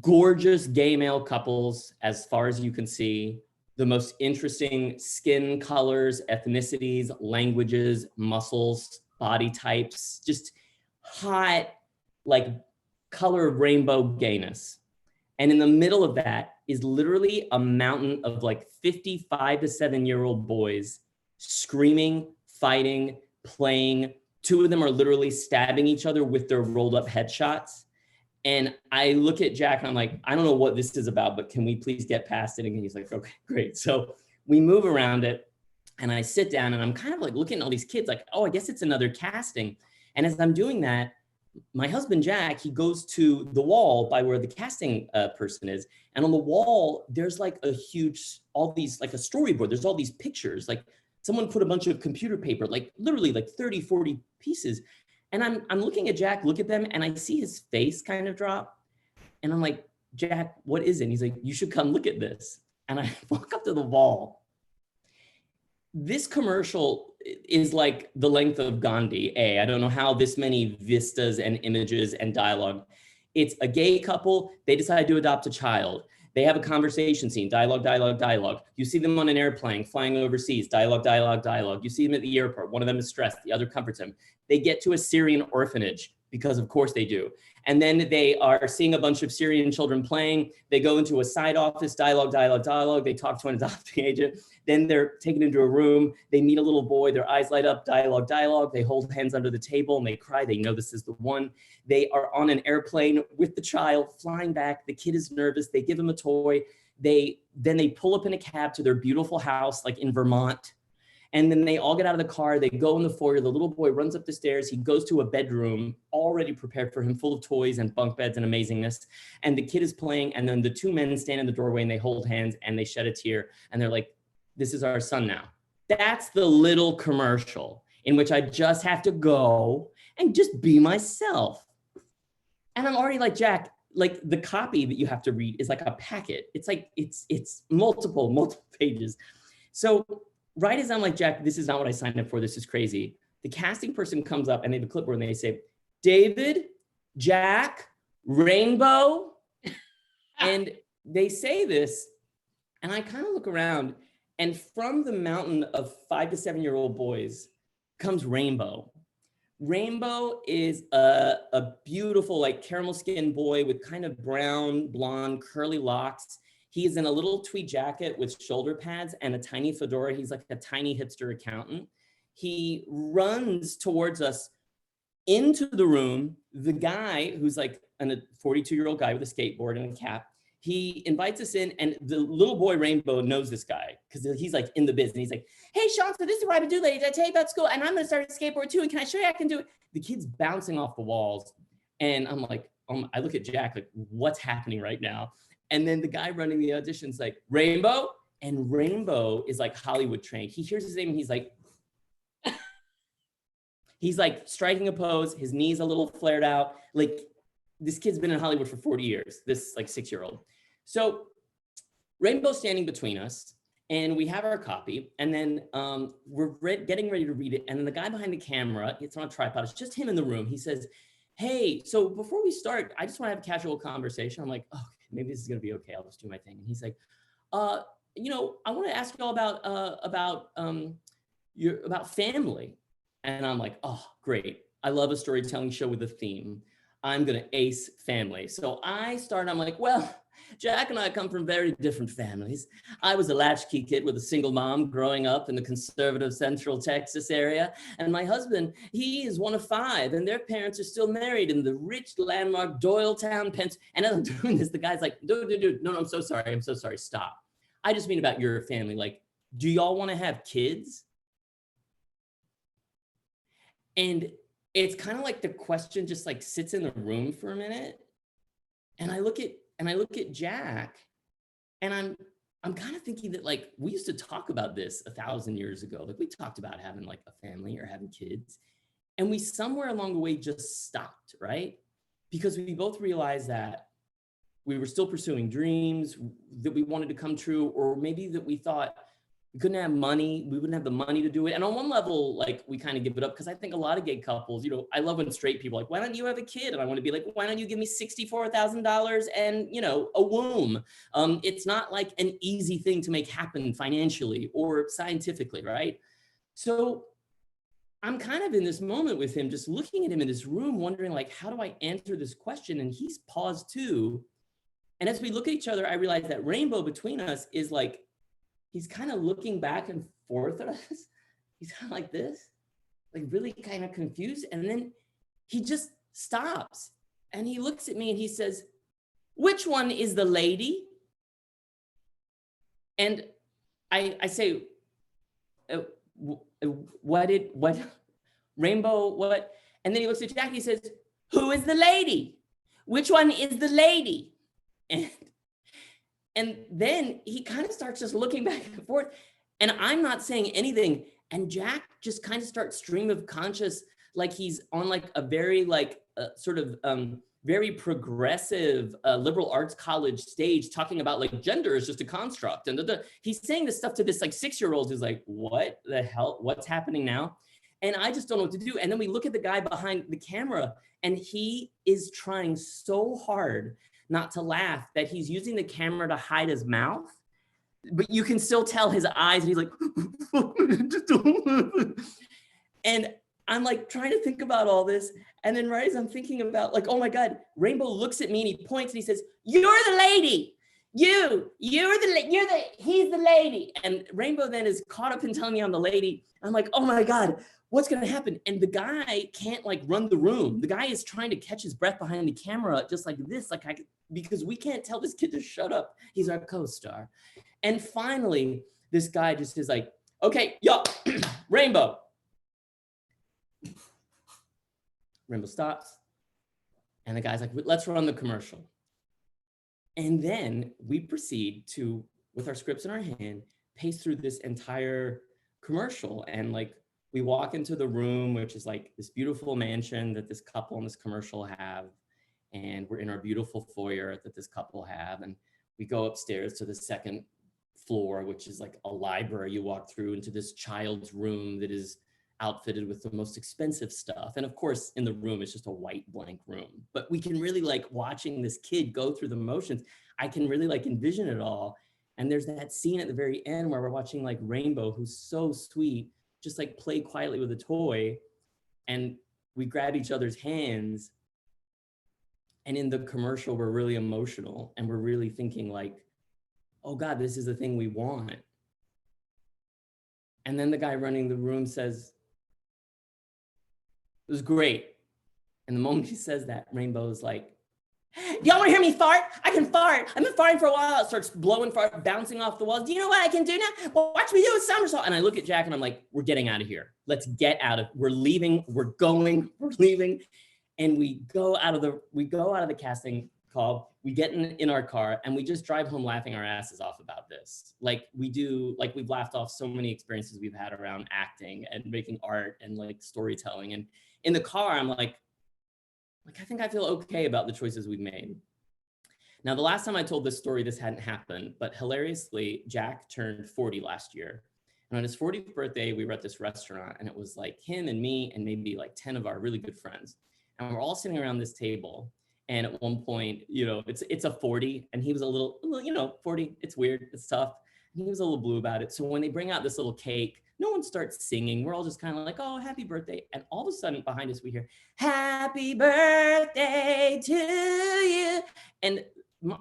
Gorgeous gay male couples, as far as you can see, the most interesting skin colors, ethnicities, languages, muscles, body types, just hot, like color of rainbow gayness. And in the middle of that is literally a mountain of like 55 to 7-year-old boys screaming, fighting, playing. Two of them are literally stabbing each other with their rolled up headshots. And I look at Jack and I'm like, I don't know what this is about, but can we please get past it? And he's like, okay, great. So we move around it and I sit down and I'm kind of like looking at all these kids like, oh, I guess it's another casting. And as I'm doing that, my husband, Jack, he goes to the wall by where the casting person is. And on the wall, there's like a huge, all these, like a storyboard. There's all these pictures, like someone put a bunch of computer paper, like literally like 30, 40 pieces. And I'm looking at Jack, look at them, and I see his face kind of drop. And I'm like, Jack, what is it? And he's like, you should come look at this. And I walk up to the wall. This commercial is like the length of Gandhi. I don't know how this many vistas and images and dialogue. It's a gay couple. They decide to adopt a child. They have a conversation scene, dialogue, dialogue, dialogue. You see them on an airplane flying overseas, dialogue, dialogue, dialogue. You see them at the airport. One of them is stressed. The other comforts him. They get to a Syrian orphanage because of course they do. And then they are seeing a bunch of Syrian children playing. They go into a side office, dialogue, dialogue, dialogue. They talk to an adopting agent. Then they're taken into a room. They meet a little boy. Their eyes light up, dialogue, dialogue. They hold hands under the table and they cry. They know this is the one. They are on an airplane with the child flying back. The kid is nervous. They give him a toy. Then they pull up in a cab to their beautiful house, like in Vermont. And then they all get out of the car, they go in the foyer, the little boy runs up the stairs, he goes to a bedroom already prepared for him, full of toys and bunk beds and amazingness. And the kid is playing, and then the two men stand in the doorway and they hold hands and they shed a tear. And they're like, this is our son now. That's the little commercial in which I just have to go and just be myself. And I'm already like, Jack, like the copy that you have to read is like a packet. It's like, it's multiple pages. So right as I'm like, Jack, this is not what I signed up for. This is crazy. The casting person comes up and they have a clipboard and they say, David, Jack, Rainbow. And they say this, and I kind of look around, and from the mountain of 5 to 7-year-old boys comes Rainbow. Rainbow is a beautiful, like caramel skinned boy with kind of brown, blonde, curly locks. He is in a little tweed jacket with shoulder pads and a tiny fedora. He's like a tiny hipster accountant. He runs towards us into the room. The guy, who's like a 42-year-old guy with a skateboard and a cap, he invites us in, and the little boy Rainbow knows this guy because he's like in the biz. And he's like, hey, Sean, so this is what I've been doing lately. Did I tell you about school? And I'm going to start a skateboard too. And can I show you I can do it? The kid's bouncing off the walls. And I'm like, I look at Jack like, what's happening right now? And then the guy running the audition's like, Rainbow? And Rainbow is like Hollywood trained. He hears his name and he's like striking a pose. His knees a little flared out. Like, this kid's been in Hollywood for 40 years, this like 6-year-old. So Rainbow's standing between us and we have our copy. And then we're getting ready to read it. And then the guy behind the camera, it's on a tripod, it's just him in the room. He says, hey, so before we start, I just want to have a casual conversation. I'm like, oh, maybe this is gonna be okay. I'll just do my thing. And he's like, you know, I want to ask you all about family. And I'm like, oh, great. I love a storytelling show with a theme. I'm gonna ace family. So I'm like, well, Jack and I come from very different families. I was a latchkey kid with a single mom growing up in the conservative Central Texas area. And my husband, he is one of 5, and their parents are still married in the rich landmark Doylestown, Pennsylvania. And as I'm doing this, the guy's like, dude, no, I'm so sorry, stop. I just mean about your family. Like, do y'all want to have kids? And it's kind of like the question just like sits in the room for a minute. And I look at Jack, and I'm kind of thinking that like we used to talk about this 1,000 years ago. Like we talked about having like a family or having kids, and we somewhere along the way just stopped, right? Because we both realized that we were still pursuing dreams that we wanted to come true, or maybe that we thought we couldn't have money, we wouldn't have the money to do it. And on one level, like we kind of give it up, because I think a lot of gay couples, you know, I love when straight people are like, why don't you have a kid? And I want to be like, why don't you give me $64,000 and, you know, a womb? It's not like an easy thing to make happen financially or scientifically, right? So I'm kind of in this moment with him, just looking at him in this room, wondering like, how do I answer this question? And he's paused too. And as we look at each other, I realize that rainbow between us is like, he's kind of looking back and forth at us. He's kind of like this, like really kind of confused. And then he just stops and he looks at me and he says, which one is the lady? And I say, what, rainbow, what? And then he looks at Jack and he says, who is the lady? Which one is the lady? And then he kind of starts just looking back and forth, and I'm not saying anything. And Jack just kind of starts stream of conscious, like he's on like a very like sort of very progressive liberal arts college stage, talking about like gender is just a construct. And he's saying this stuff to this like 6-year-old who's like, what the hell, what's happening now? And I just don't know what to do. And then we look at the guy behind the camera, and he is trying so hard not to laugh that he's using the camera to hide his mouth, but you can still tell his eyes, and he's like, and I'm like trying to think about all this. And then right as I'm thinking about like, oh my God, Rainbow looks at me and he points and he says, you're the lady. He's the lady. And Rainbow then is caught up in telling me I'm the lady. I'm like, oh my God, what's gonna happen? And the guy can't like run the room. The guy is trying to catch his breath behind the camera, just like this, because we can't tell this kid to shut up. He's our co-star. And finally, this guy just is like, okay, yo, Rainbow. Rainbow stops. And the guy's like, let's run the commercial. And then we proceed to, with our scripts in our hand, pace through this entire commercial. And like, we walk into the room, which is like this beautiful mansion that this couple in this commercial have. And we're in our beautiful foyer that this couple have. And we go upstairs to the second floor, which is like a library. You walk through into this child's room that is outfitted with the most expensive stuff. And of course, in the room, it's just a white blank room. But we can really like watching this kid go through the motions. I can really like envision it all. And there's that scene at the very end where we're watching like Rainbow, who's so sweet, just like play quietly with a toy. And we grab each other's hands. And in the commercial, we're really emotional. And we're really thinking like, oh God, this is the thing we want. And then the guy running the room says, it was great. And the moment he says that, Rainbow's like, do y'all want to hear me fart? I can fart. I've been farting for a while. It starts blowing fart, bouncing off the walls. Do you know what I can do now? Well, watch me do a somersault. And I look at Jack and I'm like, we're getting out of here. Let's get out of, we're leaving, we're leaving. And we go out of the casting call, we get in our car and we just drive home laughing our asses off about this. Like we do, like we've laughed off so many experiences we've had around acting and making art and like storytelling. And in the car, I'm like, I think I feel okay about the choices we've made. Now, the last time I told this story, this hadn't happened, but hilariously, Jack turned 40 last year. And on his 40th birthday, we were at this restaurant and it was like him and me and maybe like 10 of our really good friends. and we're all sitting around this table. And at one point, it's a 40, and he was a little, 40, it's weird, it's tough. And he was a little blue about it. So when they bring out this little cake, no one starts singing. We're all just kind of like, oh, happy birthday. And all of a sudden behind us, we hear, happy birthday to you. And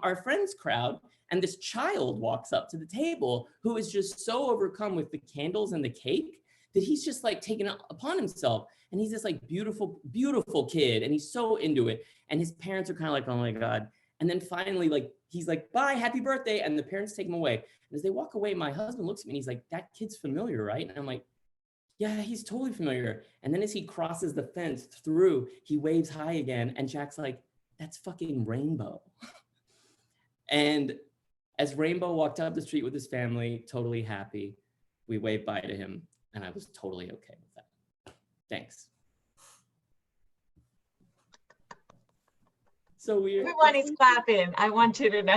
our friend's crowd, and this child walks up to the table who is just so overcome with the candles and the cake that he's just like taken it upon himself. And he's this like beautiful, beautiful kid. And he's so into it. And his parents are kind of like, oh my God. And then finally, like, he's like, bye, happy birthday. And the parents take him away. And as they walk away, my husband looks at me and he's like, that kid's familiar, right? And I'm like, yeah, he's totally familiar. And then as he crosses the fence through, he waves hi again. And Jack's like, that's fucking Rainbow. And as Rainbow walked up the street with his family, totally happy, we waved bye to him. And I was totally okay with that. Thanks. So weird. Everyone is clapping. I want you to know.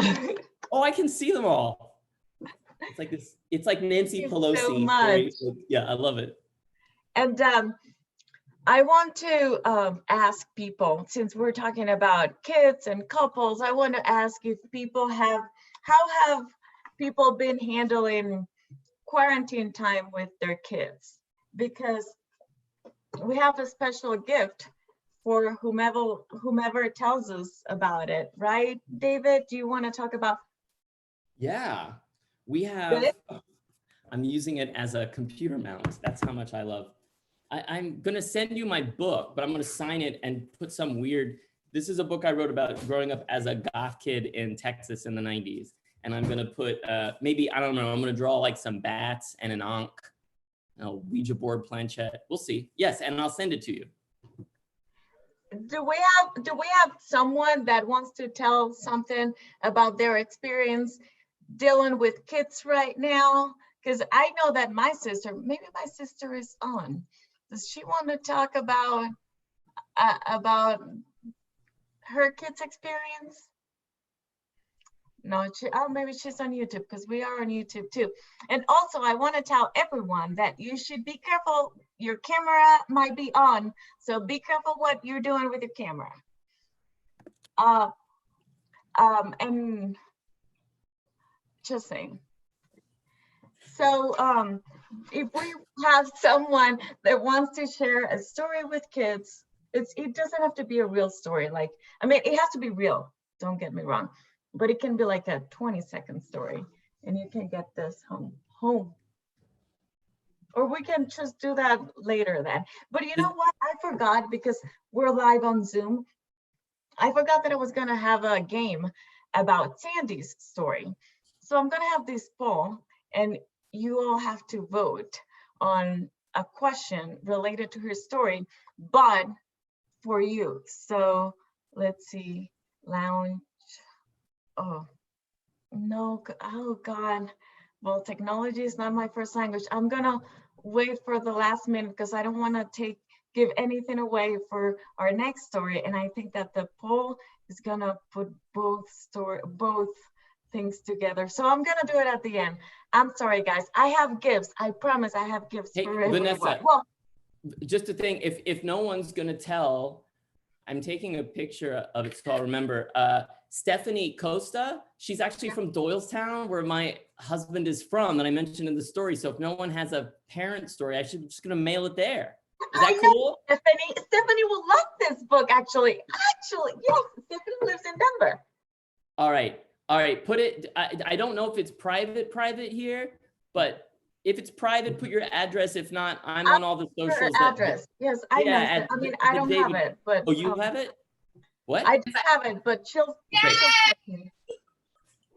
Oh, I can see them all. It's like this. It's like Nancy Pelosi. So much. Yeah, I love it. And I want to ask people, since we're talking about kids and couples, I want to ask if how have people been handling quarantine time with their kids? Because we have a special gift for whomever tells us about it, right? David, do you want to talk about? Yeah, we have, I'm using it as a computer mouse. That's how much I love. I'm gonna send you my book, but I'm gonna sign it and put some weird, this is a book I wrote about growing up as a goth kid in Texas in the 90s. And I'm gonna put, maybe, I don't know, I'm gonna draw like some bats and an ankh, a Ouija board planchette. We'll see. Yes, and I'll send it to you. Do we have someone that wants to tell something about their experience dealing with kids right now? Because I know that maybe my sister is on. Does she want to talk about her kids' experience? No, maybe she's on YouTube, because we are on YouTube too. And also, I want to tell everyone that you should be careful. Your camera might be on, so be careful what you're doing with your camera. And just saying. So if we have someone that wants to share a story with kids, it doesn't have to be a real story. Like, I mean, it has to be real, don't get me wrong, but it can be like a 20-second story, and you can get this home. Or we can just do that later then. But you know what? I forgot, because we're live on Zoom. I forgot that I was gonna have a game about Sandy's story. So I'm gonna have this poll, and you all have to vote on a question related to her story, but for you. So let's see, lounge. Oh, no, oh God. Well, technology is not my first language. I'm gonna wait for the last minute, because I don't want to give anything away for our next story. And I think that the poll is gonna put both things together. So I'm gonna do it at the end. I'm sorry, guys. I have gifts. I promise I have gifts for everyone. Vanessa, well, just a thing, if no one's gonna tell, I'm taking a picture of it so I'll remember. Stephanie Costa, she's actually from Doylestown, where my husband is from, and I mentioned in the story. So if no one has a parent story, I'm just gonna mail it there. Is that cool? Stephanie will love this book, actually. Yes, Stephanie lives in Denver. All right, put it, I don't know if it's private here, but if it's private, put your address. If not, I'm on all the socials. Address, yes, I know. I mean, I don't have it, but. Oh, you have it? What? I do have it, but she'll.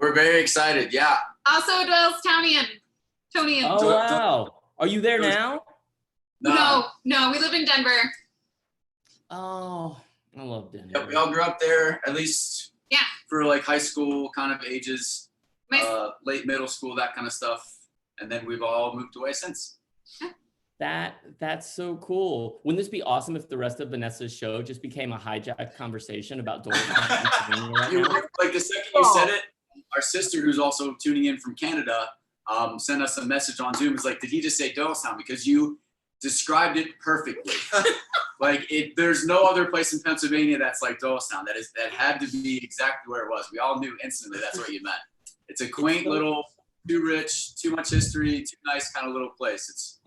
We're very excited, yeah. Also Doylestown. Tony. Oh, wow. Are you there now? No, we live in Denver. Oh, I love Denver. Yeah, we all grew up there, at least for like high school kind of ages, late middle school, that kind of stuff. And then we've all moved away since. That's so cool. Wouldn't this be awesome if the rest of Vanessa's show just became a hijacked conversation about Doylestown? Like the second you said it, our sister, who's also tuning in from Canada, sent us a message on Zoom. It's like, did he just say Doylestown? Because you described it perfectly. Like there's no other place in Pennsylvania that's like Doylestown. That had to be exactly where it was. We all knew instantly that's what you meant. It's a quaint little, too rich, too much history, too nice kind of little place.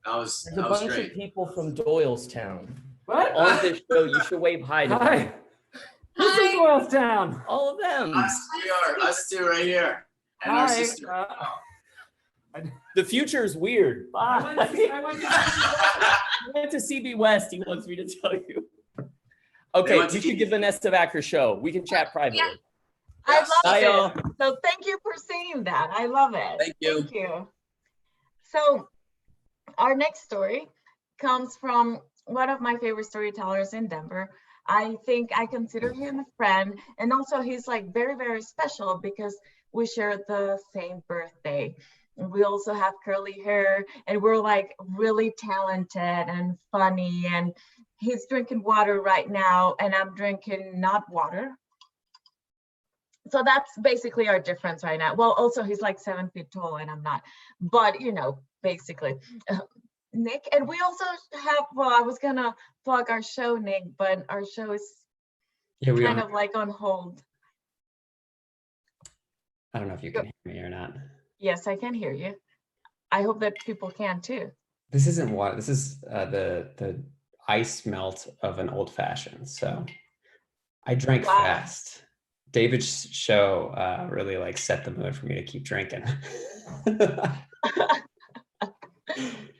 There's a that was bunch great. of people from Doylestown. What? On this show, you should wave hi to Hi. them. Who's in Doylestown? All of them. Us two right here. And our sister. The future is weird. I went to CB West. He wants me to tell you. Okay, you should give Vanessa back her show. We can chat privately. Yeah. I love Bye, it. y'all. So thank you for saying that. I love it. Thank you. Thank you. So our next story comes from one of my favorite storytellers in Denver. I think I consider him a friend, and also he's like very, very special because we share the same birthday. We also have curly hair, and we're like really talented and funny, and he's drinking water right now and I'm drinking not water. So that's basically our difference right now. Well, also he's like 7 feet tall and I'm not, but you know, basically. Nick, and we also have, well, I was gonna plug our show, Nick, but our show is kind of like on hold. I don't know if you can hear me or not. Yes, I can hear you. I hope that people can too. This isn't water. This is the ice melt of an old fashioned. So I drank fast. David's show really like set the mood for me to keep drinking.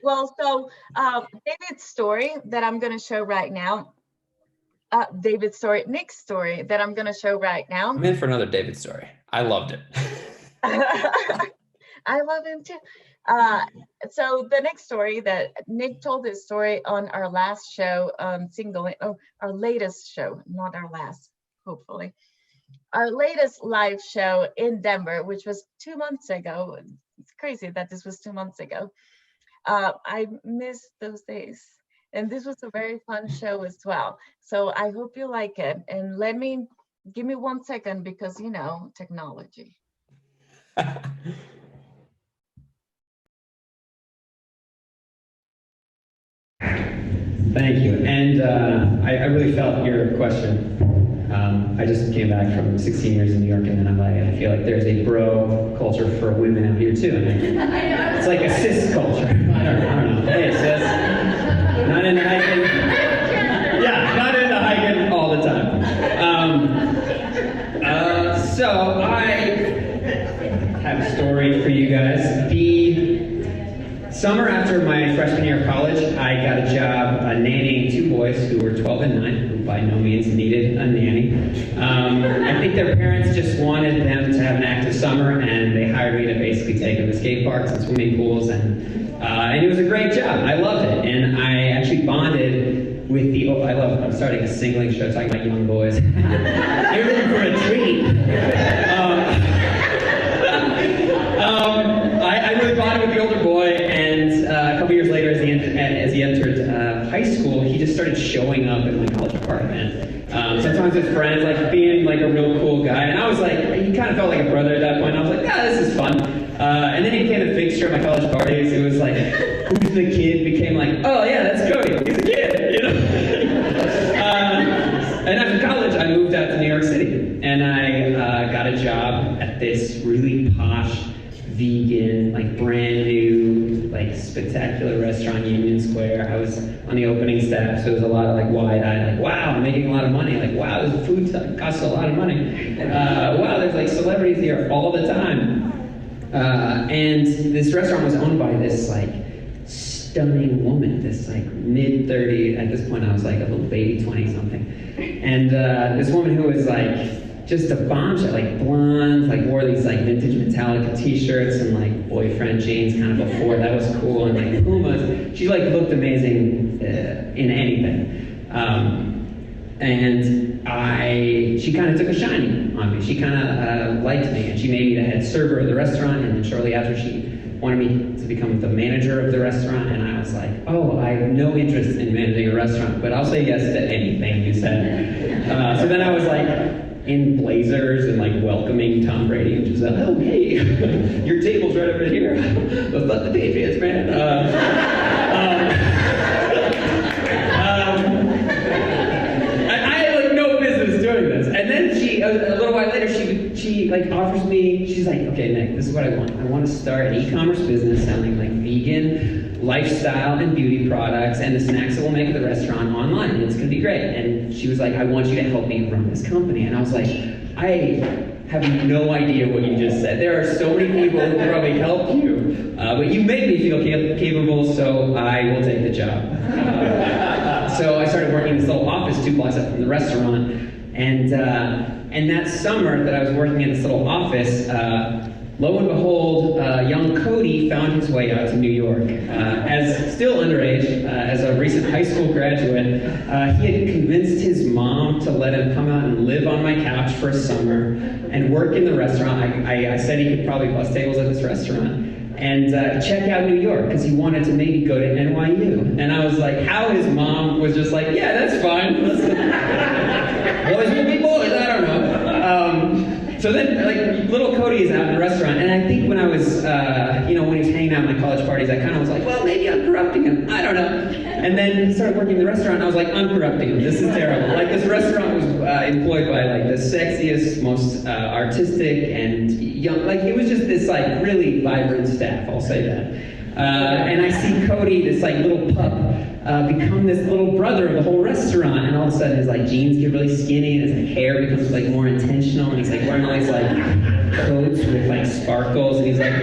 Well, so David's story that I'm going to show right now, Nick's story that I'm going to show right now. I'm in for another David story. I loved it. I love him too. So the next story that Nick told his story on our last show on Singleling, our latest show, not our last, hopefully. Our latest live show in Denver, which was 2 months ago. It's crazy that this was 2 months ago. I missed those days. And this was a very fun show as well. So I hope you like it. And give me 1 second because, you know, technology. Thank you. And I really felt your question. I just came back from 16 years in New York and then LA, and I feel like there's a bro culture for women out here too. And it's like a cis culture. I don't know. Hey, sis. Not into hiking. Yeah, not into hiking all the time. So I have a story for you guys. The summer after my freshman year of college, I got a job nannying 2 boys who were 12 and 9, who by no means needed a nanny. I think their parents just wanted them to have an active summer, and they hired me to basically take them to skate parks and swimming pools, and it was a great job. I loved it, and I actually bonded with the, I'm starting a Singleling show talking about young boys. You're looking for a treat. I really bonded with the older boy, and a couple years later, as he entered high school, he just started showing up at my college apartment. Sometimes with friends, like being like a real cool guy, and I was like, he kind of felt like a brother at that point. I was like, yeah, this is fun. And then he became a fixture at my college parties. It was like, who's the kid? Became like, oh yeah, that's Cody. He's a kid, you know. And after college, I moved out to New York City, and I got a job at this really posh, vegan, like brand new, like spectacular restaurant, Union Square. I was on the opening staff, so it was a lot of like wide-eyed, like, wow, I'm making a lot of money. Like, wow, this food costs a lot of money. Wow, there's like celebrities here all the time. And this restaurant was owned by this like stunning woman, this like mid-30s, at this point I was like a little baby 20-something. And this woman who was like, just a bombshell, like blonde, like wore these like vintage Metallica t-shirts and like boyfriend jeans kind of before that was cool, and like Pumas. She like looked amazing in anything. And she kind of took a shine on me. She kind of liked me, and she made me the head server of the restaurant, and then shortly after she wanted me to become the manager of the restaurant, and I was like, oh, I have no interest in managing a restaurant, but I'll say yes to anything you said. So then I was like, in blazers and like welcoming Tom Brady and just oh hey, your table's right over here. Let's let the Patriots, man. like offers me, she's like, okay, Nick, this is what I want. I want to start an e-commerce business selling like vegan, lifestyle, and beauty products, and the snacks that we'll make at the restaurant online, and it's gonna be great. And she was like, I want you to help me run this company. And I was like, I have no idea what you just said. There are so many people who can probably help you, but you make me feel capable, so I will take the job. So I started working in this little office 2 blocks up from the restaurant, and that summer that I was working in this little office, lo and behold, young Cody found his way out to New York. As still underage, as a recent high school graduate, he had convinced his mom to let him come out and live on my couch for a summer and work in the restaurant. I said he could probably bus tables at this restaurant and check out New York because he wanted to maybe go to NYU. And I was like, how his mom was just like, yeah, that's fine. Boys will be boys, I don't know. So then, like, little Cody is out in the restaurant, and I think when I was, when he was hanging out at my college parties, I kind of was like, well, maybe I'm corrupting him, I don't know. And then he started working in the restaurant, and I was like, I'm corrupting him, this is terrible. Like, this restaurant was employed by, like, the sexiest, most artistic and young, like, it was just this, like, really vibrant staff, I'll say that. And I see Cody, this, like, little pup, become this little brother of the whole restaurant, and all of a sudden his like jeans get really skinny and his like, hair becomes like more intentional, and he's like wearing all these like coats with like sparkles, and he's like,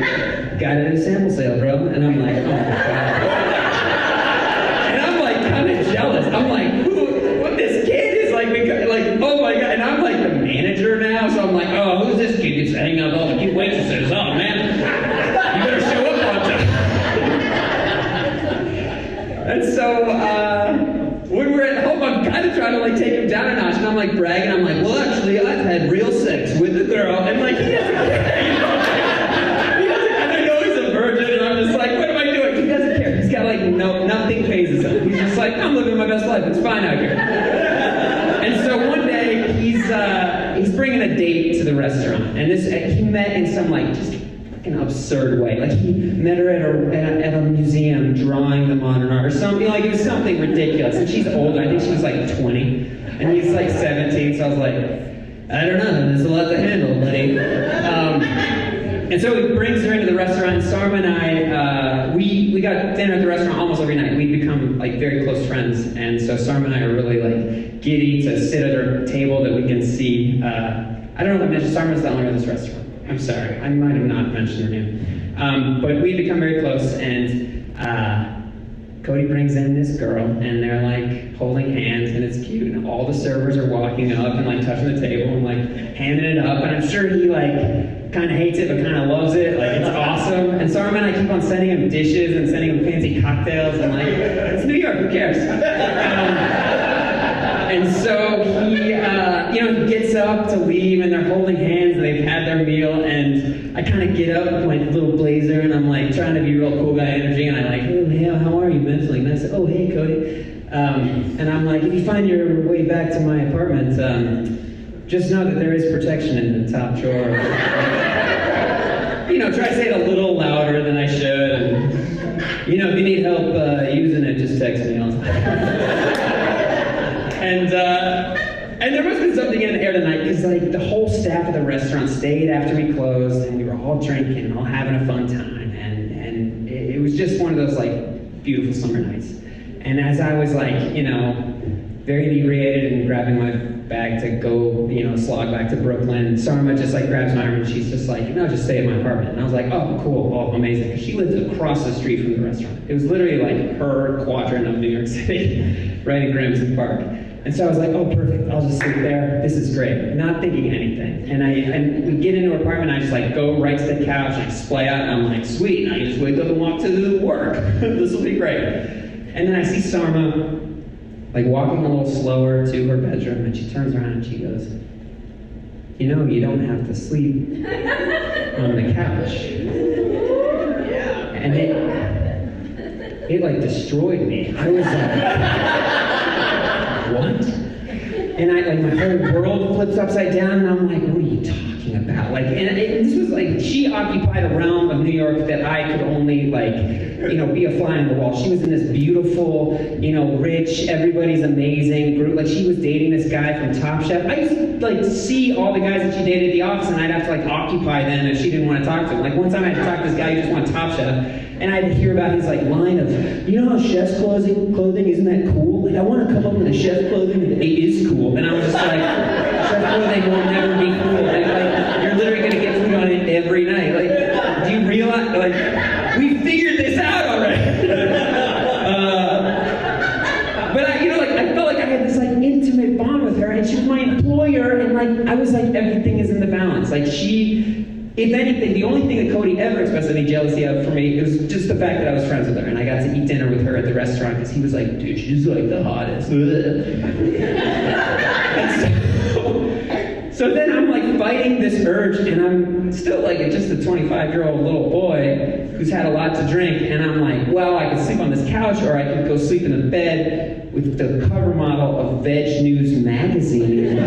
got it at a sample sale, bro. And I'm like, oh my god. And I'm like kind of jealous. I'm like, what this kid is like, oh my god. And I'm like the manager now, so I'm like, oh, who's this kid that's hanging out with all the cute waitresses? Oh man, you better show up on time. And so, when we're at home, I'm kind of trying to like take him down a notch, and I'm like bragging, I'm like, well actually, I've had real sex with a girl, and like, he doesn't care, you know? He doesn't, and I know he's a virgin, and I'm just like, what am I doing? He doesn't care, he's got like, nothing phases him. He's just like, I'm living my best life, it's fine out here. And so one day, he's bringing a date to the restaurant, and he met in some like, just an absurd way. Like he met her at a museum drawing the modern art or something, like it was something ridiculous. And she's older, I think she was like 20, and he's like 17, so I was like, I don't know, there's a lot to handle, buddy. And so he brings her into the restaurant, and Sarma and I, we got dinner at the restaurant almost every night. We've become like very close friends, and so Sarma and I are really like giddy to sit at our table that we can see. I don't know if I mentioned, Sarma's the owner of this restaurant. I'm sorry, I might have not mentioned her name. But we become very close, and Cody brings in this girl, and they're like holding hands, and it's cute, and all the servers are walking up and like touching the table and like handing it up, and I'm sure he like kind of hates it, but kind of loves it, like it's awesome. And Sarma and I keep on sending him dishes and sending him fancy cocktails, and like, it's New York, who cares? And so he, he gets up to leave, and they're holding hands, and they've had their meal, and I kind of get up with my little blazer, and I'm like trying to be real cool guy energy, and I like, oh, hey, how are you, man? So like, and I said, oh, hey, Cody. And I'm like, if you find your way back to my apartment, just know that there is protection in the top drawer. Try to say it a little louder than I should, and, if you need help using it, just text me. And there must have been something in the air tonight, because like the whole staff of the restaurant stayed after we closed, and we were all drinking and all having a fun time, and it was just one of those like beautiful summer nights. And as I was like, very inebriated and grabbing my bag to go, slog back to Brooklyn, Sarma just like grabs my arm, and she's just like, just stay at my apartment. And I was like, oh, cool, oh, amazing. Because she lived across the street from the restaurant. It was literally like her quadrant of New York City, right in Gramercy Park. And so I was like, oh, perfect, I'll just sleep there. This is great. Not thinking anything. And we get into her apartment, I just like go right to the couch, and I splay out, and I'm like, sweet, now you just wake up and walk to work. This will be great. And then I see Sarma like walking a little slower to her bedroom, and she turns around and she goes, you don't have to sleep on the couch. And it like destroyed me. I was like, what? And my whole world flips upside down, and I'm like, what are you talking talking about? Like, and this was like, she occupied a realm of New York that I could only like, you know, be a fly on the wall. She was in this beautiful, you know, rich, everybody's amazing group. Like, she was dating this guy from Top Chef. I used to like see all the guys that she dated at the office, and I'd have to like occupy them if she didn't want to talk to them. Like, one time I had to talk to this guy who just wanted Top Chef, and I had to hear about his like line of, you know how chef's clothing isn't that cool? Like, I want to come up with a chef's clothing that is cool. And I was just like, chef clothing will never be cool. Like, you're literally gonna get food on it every night. Like, do you realize? Like, we figured this out already. But I, you know, like, I felt like I had this like intimate bond with her, and she was my employer, and like, I was like, everything is in the balance. Like, she. If anything, the only thing that Cody ever expressed any jealousy of for me, it was just the fact that I was friends with her, and I got to eat dinner with her at the restaurant, because he was like, dude, she's like the hottest. So then I'm like fighting this urge, and I'm still like just a 25-year-old little boy who's had a lot to drink, and I'm like, well, I could sleep on this couch, or I could go sleep in the bed with the cover model of Veg News magazine.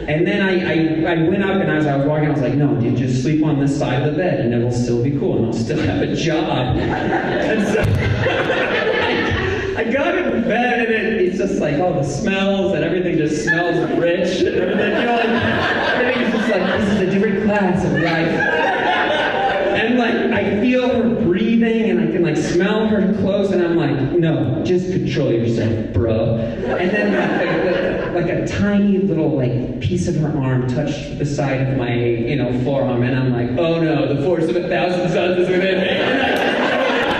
And then I went up, and as I was walking, I was like, no, dude, just sleep on this side of the bed, and it'll still be cool, and I'll still have a job. And so I got in bed, and it's just like all the smells, and everything just smells rich, and everything, you know, like, everything's just like, this is a different class of life. And like, I feel her breathing, and I can like smell her clothes, and I'm like, no, just control yourself, bro. And then like a tiny little like piece of her arm touched the side of my, you know, forearm, and I'm like, oh no, the force of 1,000 suns is within me. And I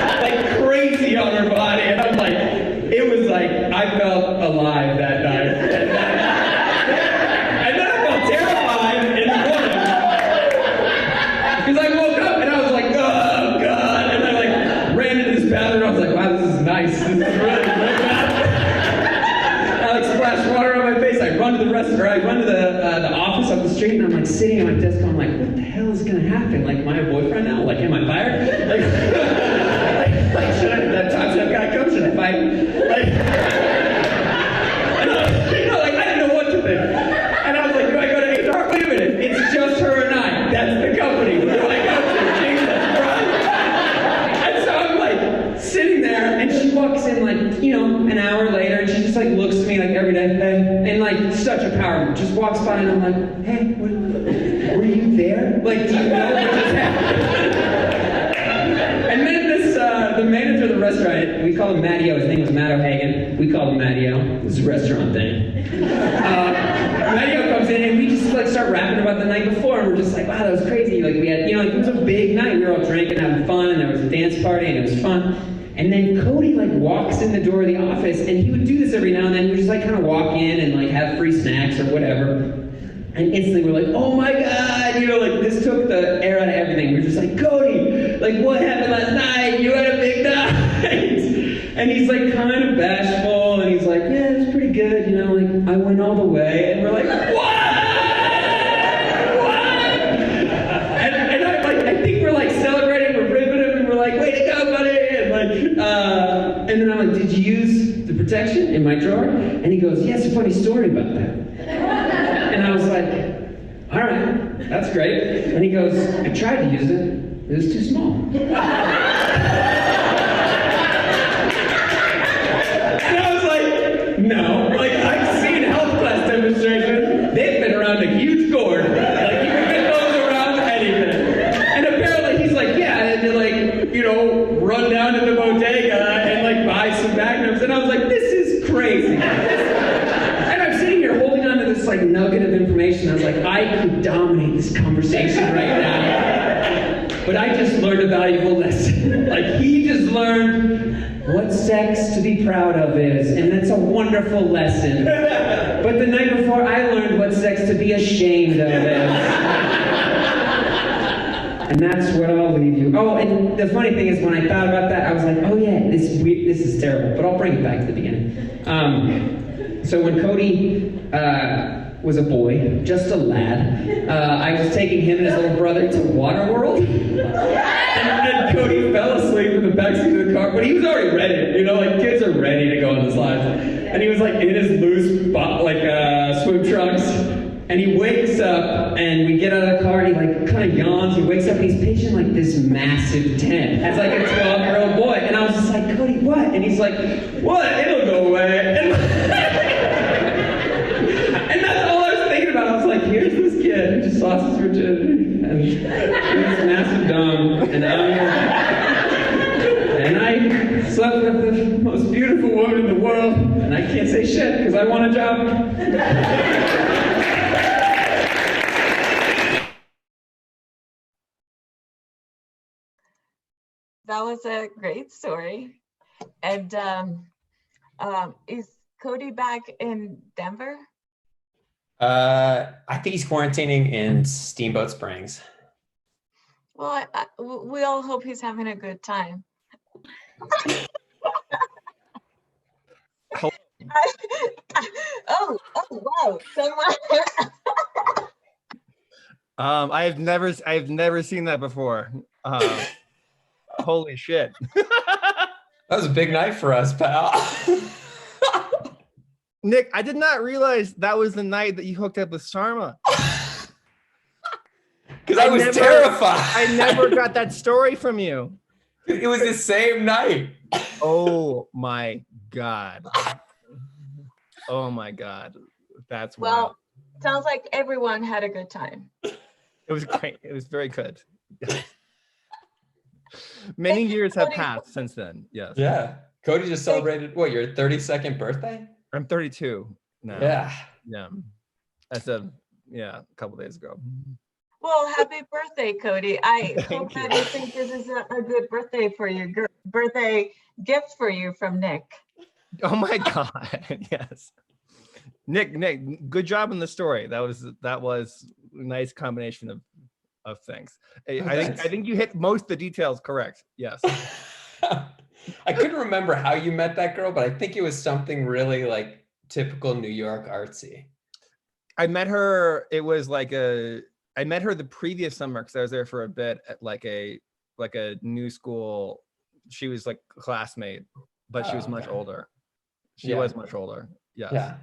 just like crazy on her body, and I'm like, it was like, I felt alive that night. And then I felt terrified in the morning. Because I woke up and I was like, oh God. And I like ran into this bathroom, I was like, wow, this is nice. This is really good. I like splashed water on my face. I run to the restaurant, I run to the office up the street, and I'm like sitting at my desk, I'm like, what the hell is gonna happen? Like, am I a boyfriend now? Like, am I fired? Like should I, that Top Chef guy come? Should I fight him? Like, and I was, you know, like, I didn't know what to think. And I was like, do I go to HR? Wait a minute, it's just her and I. That's the company. Who do I go to? Jesus Christ. And so I'm like sitting there, and she walks in like, you know, an hour later, and she just like looks at me like every day, hey, and like such a power, just walks by, and I'm like, hey, were you there? Like, do you know what just happened? And then the manager of the restaurant, we call him Matteo, his name was Matt O'Hagan, we call him Matteo, it's a restaurant thing. Matteo comes in, and we just like start rapping about the night before, and we're just like, wow, that was crazy. Like, we had, you know, like, it was a big night, we were all drinking, having fun, and there was a dance party, and it was fun. And then Cody like walks in the door of the office, and he would do this every now and then. He would just like kind of walk in and like have free snacks or whatever. And instantly we're like, oh my God, you know, like this took the air out of everything. We're just like, Cody, like what happened last night? You had a big night. And he's like kind of bashful, and he's like, yeah, it was pretty good, you know, like I went all the way. And we're like, what? And I think we're like celebrating, we're ripping him, and we're like, way to go, buddy. And then I'm like, did you use the protection in my drawer? And he goes, yeah, it's a funny story about that. And I was like, all right, that's great. And he goes, I tried to use it. It was too small. And I was like, no. Like, I've seen health class demonstrations. They've been around a huge gourd. Like, you can get those around anything. And apparently he's like, yeah, I had to, like, you know, run down to the bodega and, like, buy some magnums. And I was like, this is crazy. And I'm sitting here holding on to this, like, nugget of information. I was like, I could dominate this conversation right now. But I just learned a valuable lesson. Like, he just learned what sex to be proud of is, and that's a wonderful lesson. But the night before, I learned what sex to be ashamed of is. And that's what I'll leave you. Oh, and the funny thing is, when I thought about that, I was like, oh yeah, this is terrible, but I'll bring it back to the beginning. So when Cody was a boy, just a lad, I was taking him and his little brother to Waterworld. And Cody fell asleep in the backseat of the car, but he was already ready. You know, like kids are ready to go on the slides. and he was like in his loose swim trunks. And he wakes up, and we get out of the car, and he like kind of yawns. He wakes up, and he's pitching like this massive tent as like a 12-year-old boy. And I was just like, Cody, what? And he's like, what? It'll go away. And, and that's all I was thinking about. I was like, here's this kid who just lost his virginity, and this massive dome, and I slept with the most beautiful woman in the world, and I can't say shit because I want a job. That was a great story. And is Cody back in Denver? I think he's quarantining in Steamboat Springs. Well, we all hope he's having a good time. Oh, wow. Someone. I've never seen that before. Holy shit. That was a big night for us, pal. Nick, I did not realize that was the night that you hooked up with Sarma. Because I was terrified. I never got that story from you. It was the same night. Oh my God. Oh my God. That's well, wild. Sounds like everyone had a good time. It was great. It was very good. Many years have passed since then. Yes. Yeah. Cody just celebrated your 32nd birthday? I'm 32 now. Yeah. Yeah. That's a couple days ago. Well, happy birthday, Cody. I hope that you think this is a good birthday for you. Birthday gift for you from Nick. Oh my God. Yes. Nick, good job in the story. That was a nice combination of things. I think you hit most of the details correct. Yes. I couldn't remember how you met that girl, but I think it was something really like typical New York artsy. I met her. It was like I met her the previous summer because I was there for a bit at like a new school. She was like a classmate, but she was much older. She was much older. Yes. Yeah.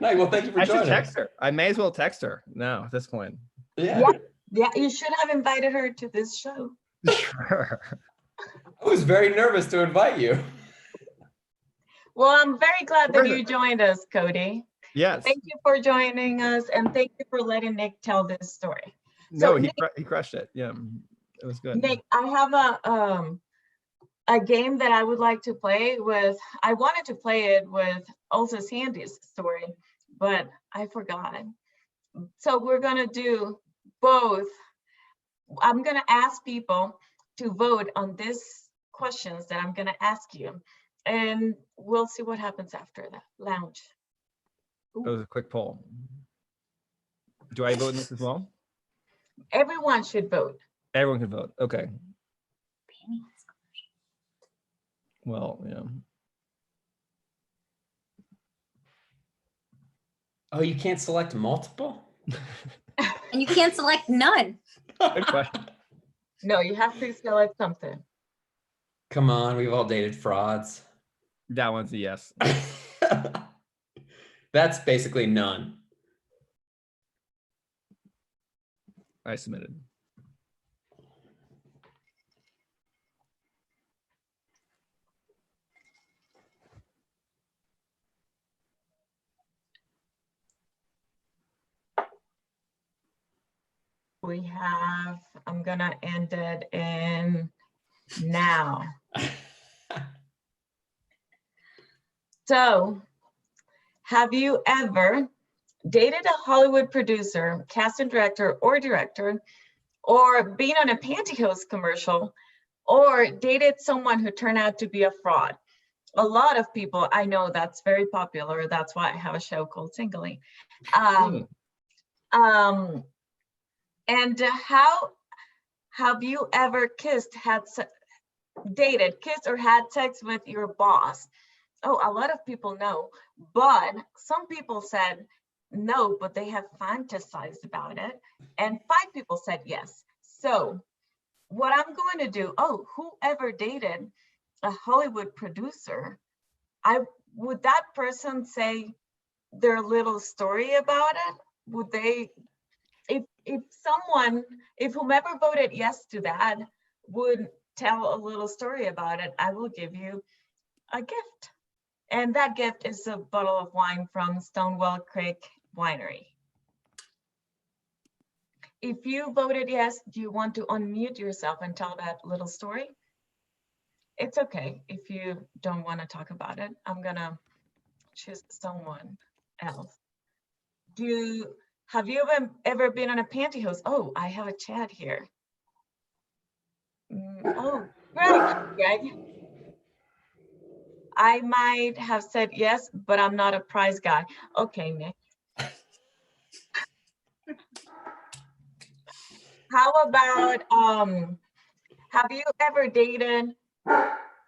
Nice. Well, thank you for joining. I should text her. I may as well text her now at this point. Yeah. You should have invited her to this show. Sure. I was very nervous to invite you. Well, I'm very glad that you joined us, Cody. Yes. Thank you for joining us, and thank you for letting Nick tell this story. No, he crushed it. Yeah, it was good. Nick, I have a game that I would like to play with. I wanted to play it with also Sandy's story, but I forgot. So we're gonna do both. I'm gonna ask people to vote on these questions that I'm gonna ask you, and we'll see what happens after that. Lounge. That was a quick poll. Do I vote in this as well? Everyone should vote. Everyone can vote. Okay. Well, yeah. Oh, you can't select multiple? And you can't select none. Good question. No, you have to select something. Come on, we've all dated frauds. That one's a yes. That's basically none. I submitted. We have, I'm gonna end it in now. So, have you ever dated a Hollywood producer, casting director, or been on a pantyhose commercial, or dated someone who turned out to be a fraud? A lot of people, I know that's very popular. That's why I have a show called Singleling. And how have you ever kissed or had sex with your boss? Oh, a lot of people know, but some people said no, but they have fantasized about it. And 5 people said yes. So what I'm going to do, whoever dated a Hollywood producer, would that person say their little story about it? Would they, if whomever voted yes to that would tell a little story about it, I will give you a gift. And that gift is a bottle of wine from Stonewall Creek Winery. If you voted yes, do you want to unmute yourself and tell that little story? It's okay if you don't want to talk about it. I'm gonna choose someone else. Have you ever been on a pantyhose? Oh, I have a chat here. Oh, Greg. I might have said yes, but I'm not a prize guy. Okay, Nick. How about, have you ever dated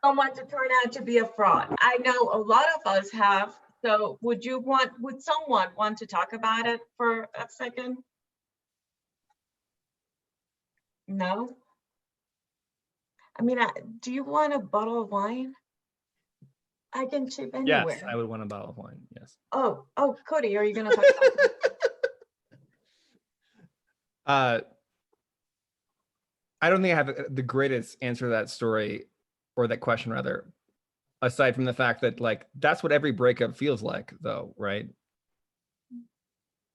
someone to turn out to be a fraud? I know a lot of us have. So would someone want to talk about it for a second? No? I mean, do you want a bottle of wine? I can chip anywhere. Yes, I would want a bottle of wine. Yes. Oh, Cody, are you gonna talk about that? I don't think I have the greatest answer to that story, or that question rather, aside from the fact that like that's what every breakup feels like, though, right?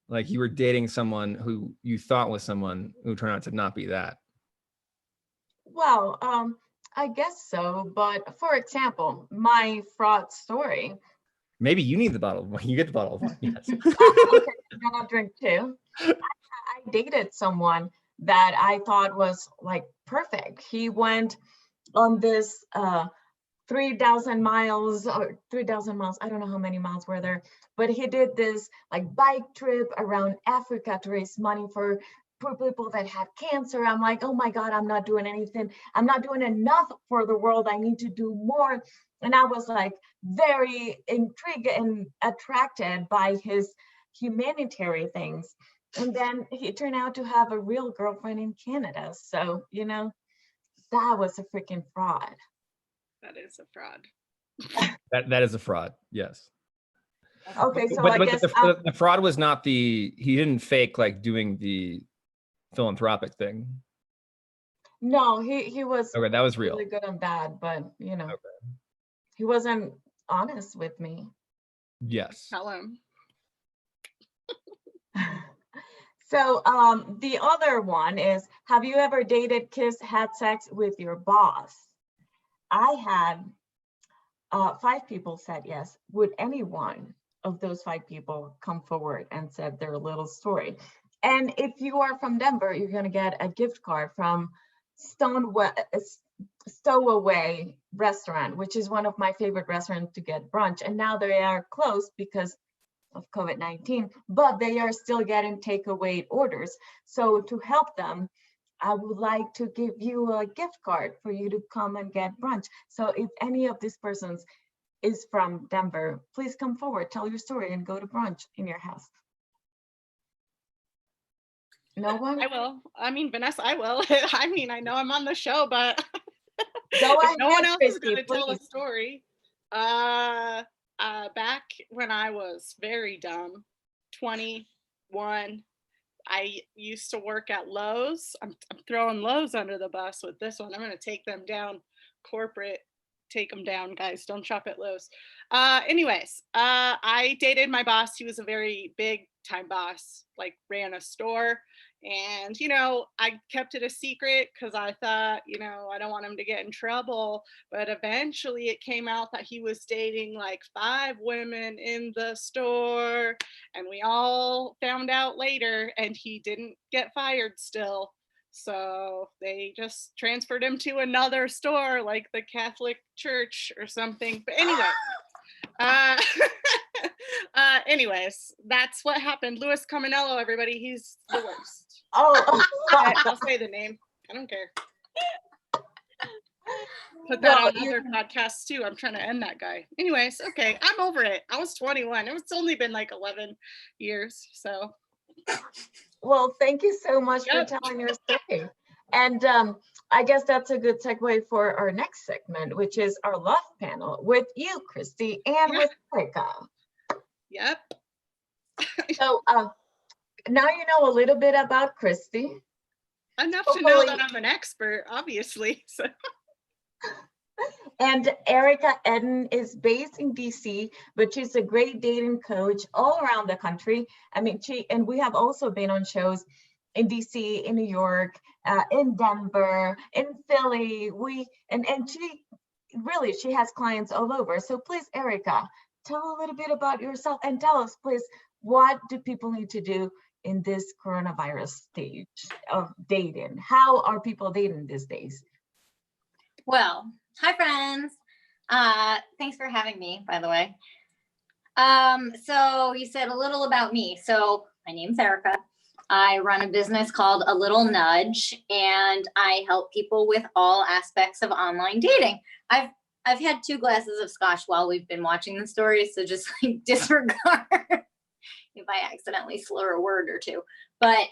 Like you were dating someone who you thought was someone who turned out to not be that. Well, I guess so. But for example, my fraud story. Maybe you need the bottle of wine. You get the bottle of wine. Yes. Okay, then I'll drink too. I dated someone that I thought was like perfect. He went on this 3,000 miles or 3,000 miles. I don't know how many miles were there, but he did this like bike trip around Africa to raise money for poor people that had cancer. I'm like, oh my God, I'm not doing anything. I'm not doing enough for the world. I need to do more. And I was like very intrigued and attracted by his humanitarian things. And then he turned out to have a real girlfriend in Canada. So, you know, that was a freaking fraud. That is a fraud. That is a fraud. Yes. Okay, so but I guess the fraud was not he didn't fake like doing the philanthropic thing. No, he was okay. That was real. Really good and bad, but you know, he wasn't honest with me. Yes. Tell him. So the other one is, have you ever dated, kissed, had sex with your boss? I had 5 people said yes. Would any one of those 5 people come forward and said their little story? And if you are from Denver, you're gonna get a gift card from Stowaway Restaurant, which is one of my favorite restaurants to get brunch. And now they are closed because of COVID-19, but they are still getting takeaway orders. So to help them, I would like to give you a gift card for you to come and get brunch. So if any of these persons is from Denver, please come forward, tell your story, and go to brunch in your house. No one? I will. I mean, Vanessa, I will. I mean, I know I'm on the show, but go ahead, no one else Christy, is going to tell a please. story. Back when I was very dumb, 21, I used to work at Lowe's. I'm throwing Lowe's under the bus with this one. I'm going to take them down corporate. Take them down, guys. Don't shop at Lowe's. Anyways, I dated my boss. He was a very big time boss, like ran a store. And, you know, I kept it a secret because I thought, you know, I don't want him to get in trouble. But eventually it came out that he was dating like 5 women in the store. And we all found out later, and he didn't get fired still. So they just transferred him to another store, like the Catholic Church or something. But anyway, anyways, that's what happened. Louis Caminello, everybody, he's the worst. Oh, I'll say the name. I don't care. Put that on other podcasts too. I'm trying to end that guy. Anyways, okay, I'm over it. I was 21. It's only been like 11 years, so. Well, thank you so much for telling your story. And I guess that's a good segue for our next segment, which is our love panel with you, Christy, and with Erica. Yep. So now you know a little bit about Christy. Enough to know that I'm an expert, obviously. So. And Erica Eden is based in DC, but she's a great dating coach all around the country. I mean, we have also been on shows in DC, in New York, in Denver, in Philly. And she has clients all over. So please, Erica, tell a little bit about yourself and tell us, please, what do people need to do in this coronavirus stage of dating? How are people dating these days? Well, hi friends. Thanks for having me, by the way. So you said a little about me. So my name's Erica. I run a business called A Little Nudge, and I help people with all aspects of online dating. I've had 2 glasses of scotch while we've been watching the story, so just like disregard if I accidentally slur a word or 2. But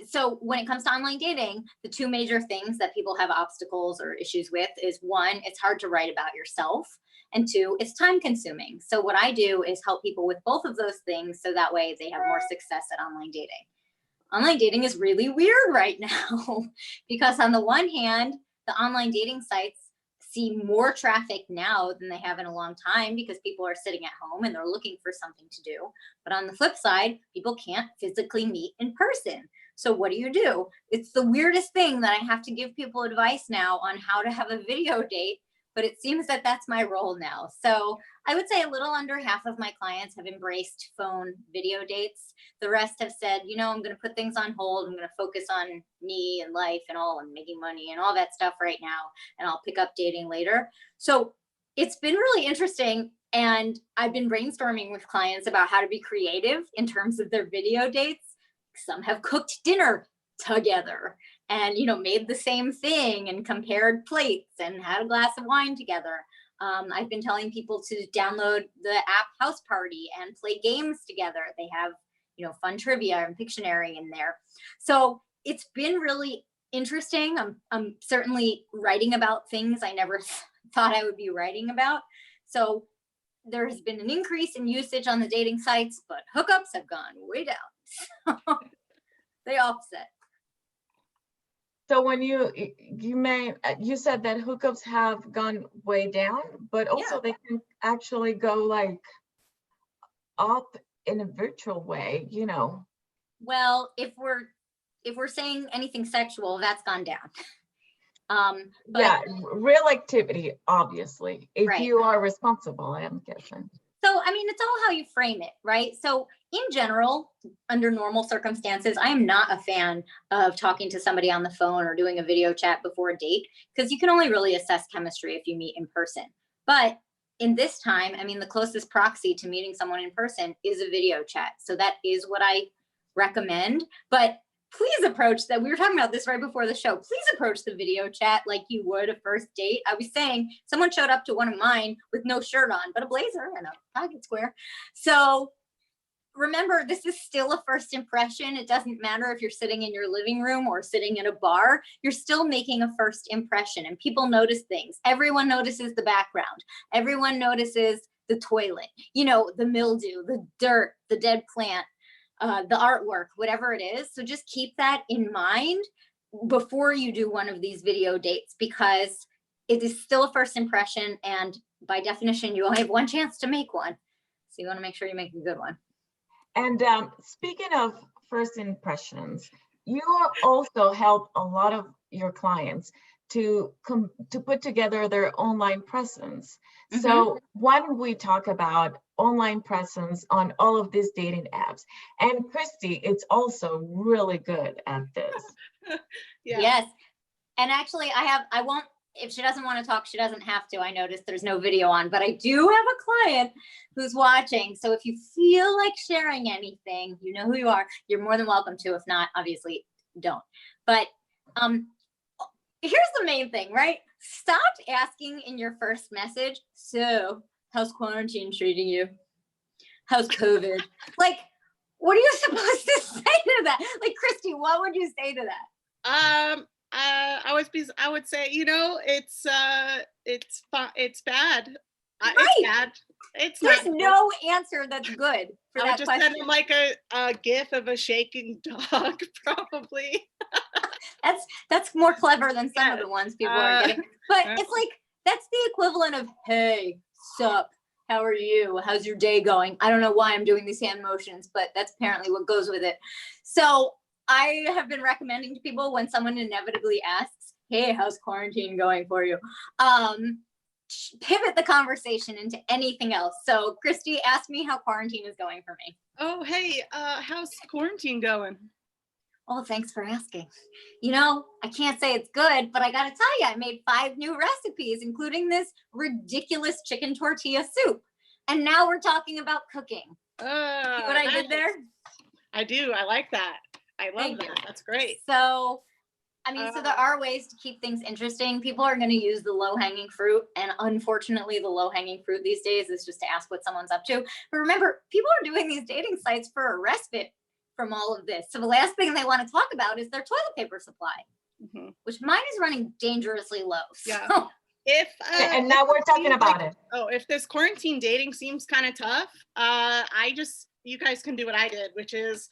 so when it comes to online dating, the 2 major things that people have obstacles or issues with is 1, it's hard to write about yourself, and 2, it's time consuming. So what I do is help people with both of those things so that way they have more success at online dating. Online dating is really weird right now because on the one hand, the online dating sites see more traffic now than they have in a long time because people are sitting at home and they're looking for something to do. But on the flip side, people can't physically meet in person. So what do? It's the weirdest thing that I have to give people advice now on how to have a video date, but it seems that that's my role now. So I would say a little under half of my clients have embraced phone video dates. The rest have said, you know, I'm going to put things on hold. I'm going to focus on me and life and all and making money and all that stuff right now. And I'll pick up dating later. So it's been really interesting. And I've been brainstorming with clients about how to be creative in terms of their video dates. Some have cooked dinner together and, you know, made the same thing and compared plates and had a glass of wine together. I've been telling people to download the app House Party and play games together. They have, you know, fun trivia and Pictionary in there. So it's been really interesting. I'm certainly writing about things I never thought I would be writing about. So there has been an increase in usage on the dating sites, but hookups have gone way down. So they offset. So when you said that hookups have gone way down, but also they can actually go like up in a virtual way, you know. Well, if we're saying anything sexual, that's gone down. Yeah, real activity, obviously, if you are responsible, I'm guessing. So, I mean, it's all how you frame it, right? So in general, under normal circumstances, I am not a fan of talking to somebody on the phone or doing a video chat before a date, because you can only really assess chemistry if you meet in person. But in this time, I mean, the closest proxy to meeting someone in person is a video chat. So that is what I recommend. But please approach that. We were talking about this right before the show. Please approach the video chat like you would a first date. I was saying someone showed up to one of mine with no shirt on, but a blazer and a pocket square. So remember, this is still a first impression. It doesn't matter if you're sitting in your living room or sitting in a bar, you're still making a first impression, and people notice things. Everyone notices the background. Everyone notices the toilet, you know, the mildew, the dirt, the dead plant, the artwork, whatever it is. So just keep that in mind before you do one of these video dates, because it is still a first impression. And by definition, you only have one chance to make one. So you want to make sure you make a good one. And speaking of first impressions, you also help a lot of your clients to put together their online presence. Mm-hmm. So when we talk about online presence on all of these dating apps, and Christy, it's also really good at this. Yes. And actually I won't, if she doesn't want to talk, she doesn't have to. I noticed there's no video on, but I do have a client who's watching. So if you feel like sharing anything, you know who you are, you're more than welcome to. If not, obviously don't. But here's the main thing, right? Stop asking in your first message, so how's quarantine treating you? How's COVID? Like, what are you supposed to say to that? Like, Christy, what would you say to that? I would say, you know, it's bad. It's bad. It's There's not no answer that's good for I would that just question. send him like a gif of a shaking dog, probably. That's more clever than some of the ones people are getting. But it's like, that's the equivalent of, hey, sup, how are you? How's your day going? I don't know why I'm doing these hand motions, but that's apparently what goes with it. So I have been recommending to people when someone inevitably asks, hey, how's quarantine going for you? Pivot the conversation into anything else. So Christy, ask me how quarantine is going for me. Oh, hey, how's quarantine going? Oh, thanks for asking. You know, I can't say it's good, but I gotta tell you, I made 5 new recipes, including this ridiculous chicken tortilla soup. And now we're talking about cooking. See what I did there? I do. I like that. I love that. That's great. So, I mean, so there are ways to keep things interesting. People are going to use the low-hanging fruit. And unfortunately, the low-hanging fruit these days is just to ask what someone's up to. But remember, people are doing these dating sites for a respite from all of this. So the last thing they want to talk about is their toilet paper supply, which mine is running dangerously low. Yeah. So. And now we're talking about it. Oh, if this quarantine dating seems kind of tough, you guys can do what I did, which is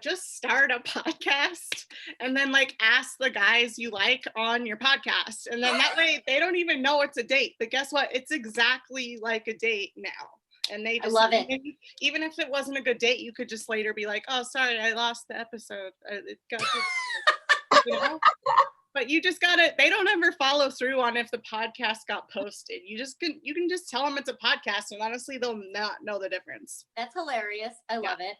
just start a podcast and then like ask the guys you like on your podcast. And then that way they don't even know it's a date, but guess what? It's exactly like a date now. And they just, I love it. Even if it wasn't a good date, you could just later be like, oh, sorry, I lost the episode. It got you know? But you just gotta, they don't ever follow through on if the podcast got posted. You can just tell them it's a podcast and honestly, they'll not know the difference. That's hilarious. I love it.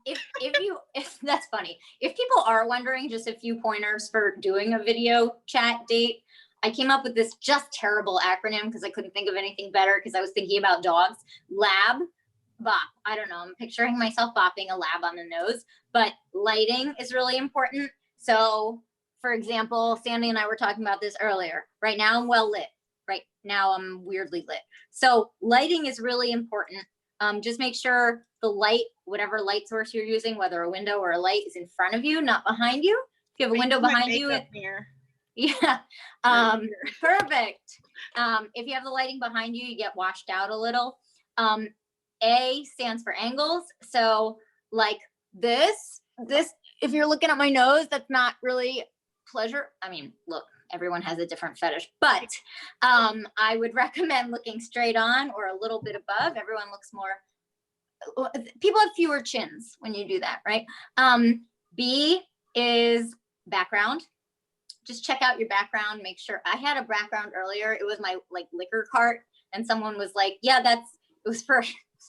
If that's funny. If people are wondering, just a few pointers for doing a video chat date, I came up with this just terrible acronym because I couldn't think of anything better because I was thinking about dogs. Lab, bop. I don't know. I'm picturing myself bopping a lab on the nose, but lighting is really important. So, for example, Sandy and I were talking about this earlier. Right now I'm well lit. Right now I'm weirdly lit. So lighting is really important. Just make sure the light, whatever light source you're using, whether a window or a light, is in front of you, not behind you. If you have a window behind you, yeah, perfect. If you have the lighting behind you, you get washed out a little. A stands for angles. So like this, if you're looking at my nose, that's not really pleasure. I mean, look, everyone has a different fetish, but I would recommend looking straight on or a little bit above. Everyone looks more, people have fewer chins when you do that, right? B is background. Just check out your background, make sure. I had a background earlier. It was my like liquor cart and someone was like, yeah, it was for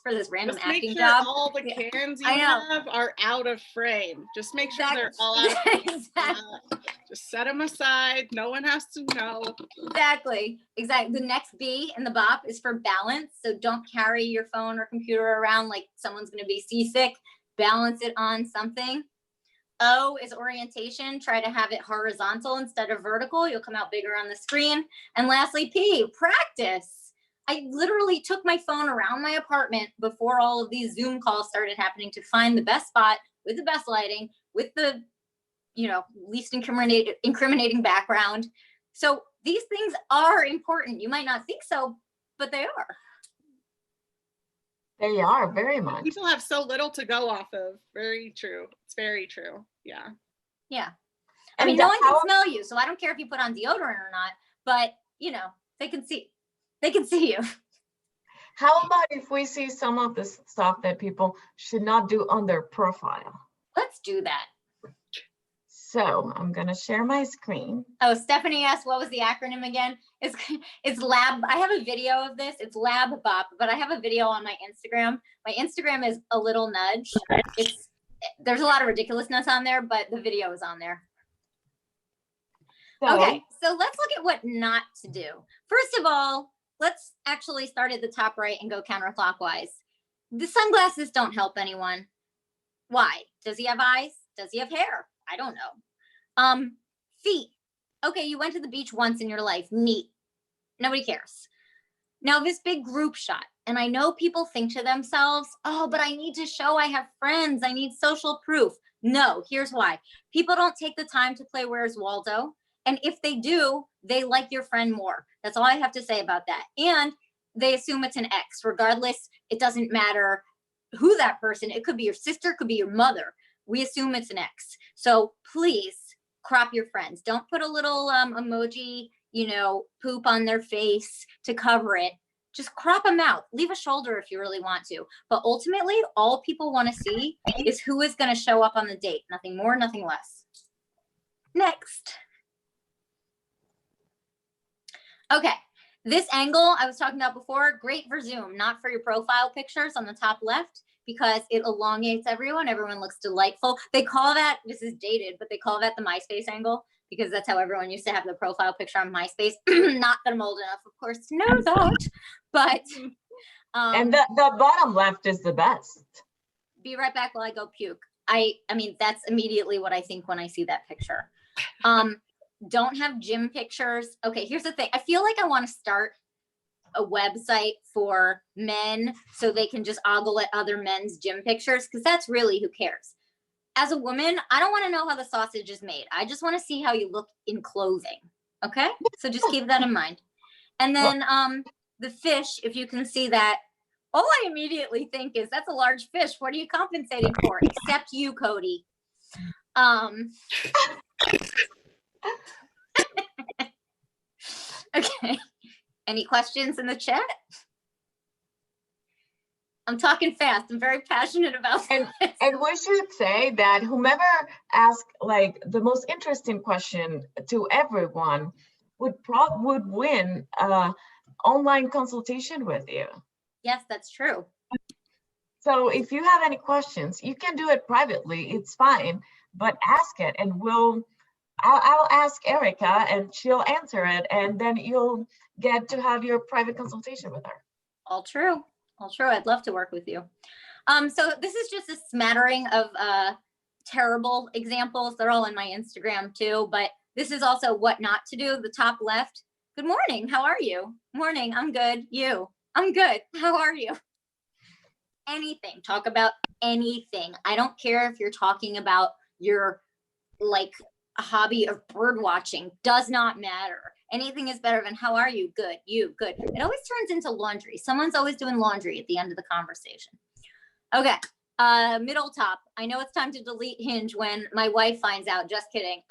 this random just acting make sure job. all the cans you have are out of frame. Just make sure they're all out of frame. Just set them aside. No one has to know. Exactly. The next B in the bop is for balance. So don't carry your phone or computer around like someone's going to be seasick. Balance it on something. O is orientation. Try to have it horizontal instead of vertical. You'll come out bigger on the screen. And lastly, P, practice. I literally took my phone around my apartment before all of these Zoom calls started happening to find the best spot with the best lighting, with the, least incriminating background. So these things are important. You might not think so, but they are. They are very much. People have so little to go off of. Very true. It's very true. Yeah. Yeah. I mean, no one can smell you, so I don't care if you put on deodorant or not, but they can see. They can see you. How about if we see some of the stuff that people should not do on their profile? Let's do that. So I'm going to share my screen. Oh, Stephanie asked, what was the acronym again? It's lab. I have a video of this. It's lab bop, but I have a video on my Instagram. My Instagram is a little nudge. There's a lot of ridiculousness on there, but the video is on there. Okay, so let's look at what not to do. First of all, let's actually start at the top right and go counterclockwise. The sunglasses don't help anyone. Why? Does he have eyes? Does he have hair? I don't know. Feet. Okay, you went to the beach once in your life. Neat. Nobody cares. Now this big group shot, and I know people think to themselves, oh, but I need to show I have friends. I need social proof. No, here's why. People don't take the time to play Where's Waldo. And if they do, they like your friend more. That's all I have to say about that. And they assume it's an ex. Regardless, it doesn't matter who that person, it could be your sister, could be your mother. We assume it's an ex. So please crop your friends. Don't put a little emoji, you know, poop on their face to cover it. Just crop them out. Leave a shoulder if you really want to. But ultimately, all people want to see is who is going to show up on the date. Nothing more, nothing less. Next. Okay. This angle I was talking about before, great for Zoom, not for your profile pictures on the top left, because it elongates everyone. Everyone looks delightful. They call that, this is dated, but they call that the MySpace angle, because that's how everyone used to have their profile picture on MySpace. Not that I'm old enough, of course, to know that, but. And the bottom left is the best. Be right back while I go puke. I mean, that's immediately what I think when I see that picture. Don't have gym pictures. Okay, here's the thing. I feel like I want to start a website for men so they can just ogle at other men's gym pictures, because that's really who cares. As a woman, I don't want to know how the sausage is made. I just want to see how you look in clothing. Okay, so just keep that in mind. And then the fish, if you can see that, all I immediately think is that's a large fish. What are you compensating for? Except you, Cody. Okay. Any questions in the chat? I'm talking fast. I'm very passionate about this. And we should say that whomever asked like the most interesting question to everyone would win online consultation with you. Yes, that's true. So if you have any questions, you can do it privately. It's fine, but ask it, and I'll ask Erica, and she'll answer it, and then you'll get to have your private consultation with her. All true. All true. I'd love to work with you. So this is just a smattering of terrible examples. They're all in my Instagram too, but this is also what not to do. The top left. Good morning. How are you? Morning. I'm good. You? I'm good. How are you? Anything. Talk about anything. I don't care if you're talking about your like a hobby of bird watching. Does not matter. Anything is better than how are you? Good. You? Good. It always turns into laundry. Someone's always doing laundry at the end of the conversation. Okay. Middle top. I know it's time to delete Hinge when my wife finds out. Just kidding.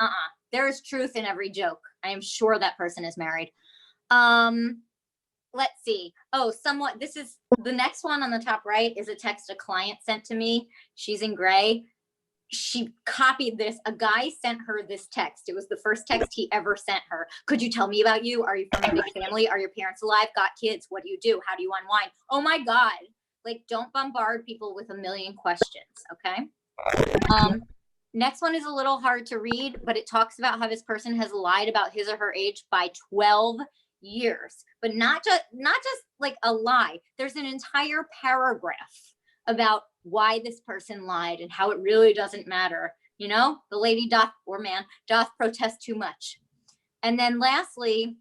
There is truth in every joke. I am sure that person is married. Let's see. Oh, somewhat. This is the next one on the top right is a text a client sent to me. She's in gray. She copied this. A guy sent her this text. It was the first text he ever sent her. Could you tell me about you? Are you from a big family? Are your parents alive? Got kids? What do you do? How do you unwind? Oh my God. Like, don't bombard people with a million questions, okay? Next one is a little hard to read, but it talks about how this person has lied about his or her age by 12 years, but not just like a lie. There's an entire paragraph about why this person lied and how it really doesn't matter. You know, the lady doth, or man, doth protest too much. And then lastly,